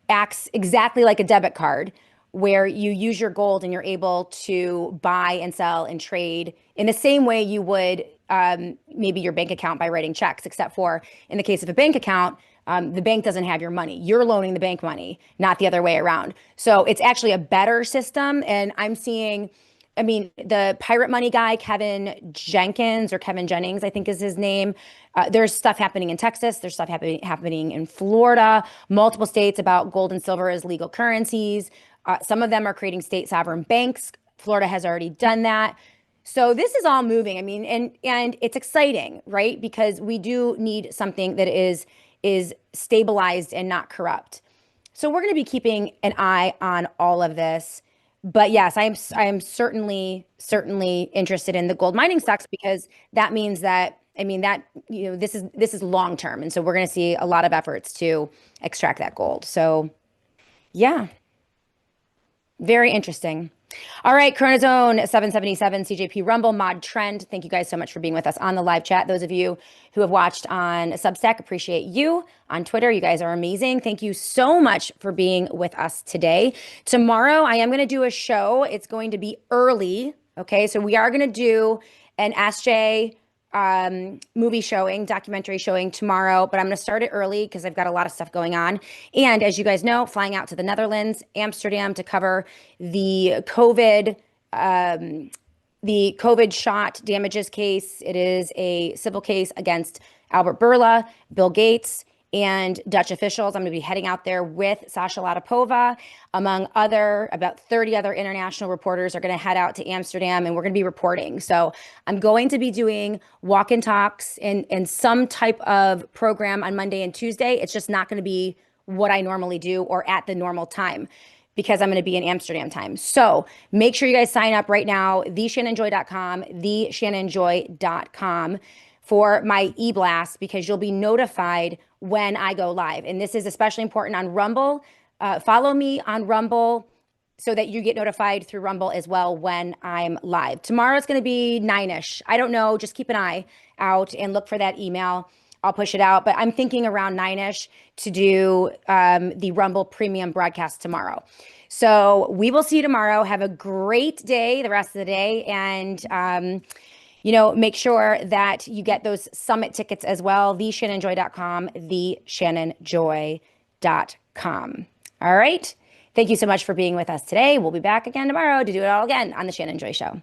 acts exactly like a debit card, where you use your gold and you're able to buy and sell and trade in the same way you would maybe your bank account by writing checks, except for in the case of a bank account, the bank doesn't have your money. You're loaning the bank money, not the other way around. So it's actually a better system. And I'm seeing, the pirate money guy, Kevin Jennings, I think is his name. There's stuff happening in Texas. There's stuff happening in Florida, multiple states about gold and silver as legal currencies. Some of them are creating state sovereign banks. Florida has already done that. So this is all moving. And it's exciting, right? Because we do need something that is stabilized and not corrupt. So we're going to be keeping an eye on all of this. But yes, I am certainly interested in the gold mining stocks, because that means that, this is long term. And so we're going to see a lot of efforts to extract that gold. So yeah, very interesting. All right, Chronozone 777, CJP Rumble, Mod Trend. Thank you guys so much for being with us on the live chat. Those of you who have watched on Substack, appreciate you. On Twitter, you guys are amazing. Thank you so much for being with us today. Tomorrow, I am going to do a show. It's going to be early. Okay, so we are going to do an SJ documentary showing tomorrow, but I'm going to start it early because I've got a lot of stuff going on. And as you guys know, flying out to the Netherlands, Amsterdam, to cover the COVID shot damages case. It is a civil case against Albert Bourla, Bill Gates, and Dutch officials. I'm going to be heading out there with Sasha Latapova, among about 30 other international reporters are going to head out to Amsterdam, and we're going to be reporting. So I'm going to be doing walk and talks and some type of program on Monday and Tuesday. It's just not going to be what I normally do or at the normal time, because I'm going to be in Amsterdam time. So make sure you guys sign up right now, theshannonjoy.com, theshannonjoy.com, for my e-blast, because you'll be notified when I go live. And this is especially important on Rumble. Follow me on Rumble so that you get notified through Rumble as well when I'm live. Tomorrow it's going to be 9-ish. I don't know. Just keep an eye out and look for that email. I'll push it out. But I'm thinking around 9-ish to do the Rumble premium broadcast tomorrow. So we will see you tomorrow. Have a great day, the rest of the day. And make sure that you get those summit tickets as well. TheShannonJoy.com, TheShannonJoy.com. All right. Thank you so much for being with us today. We'll be back again tomorrow to do it all again on The Shannon Joy Show.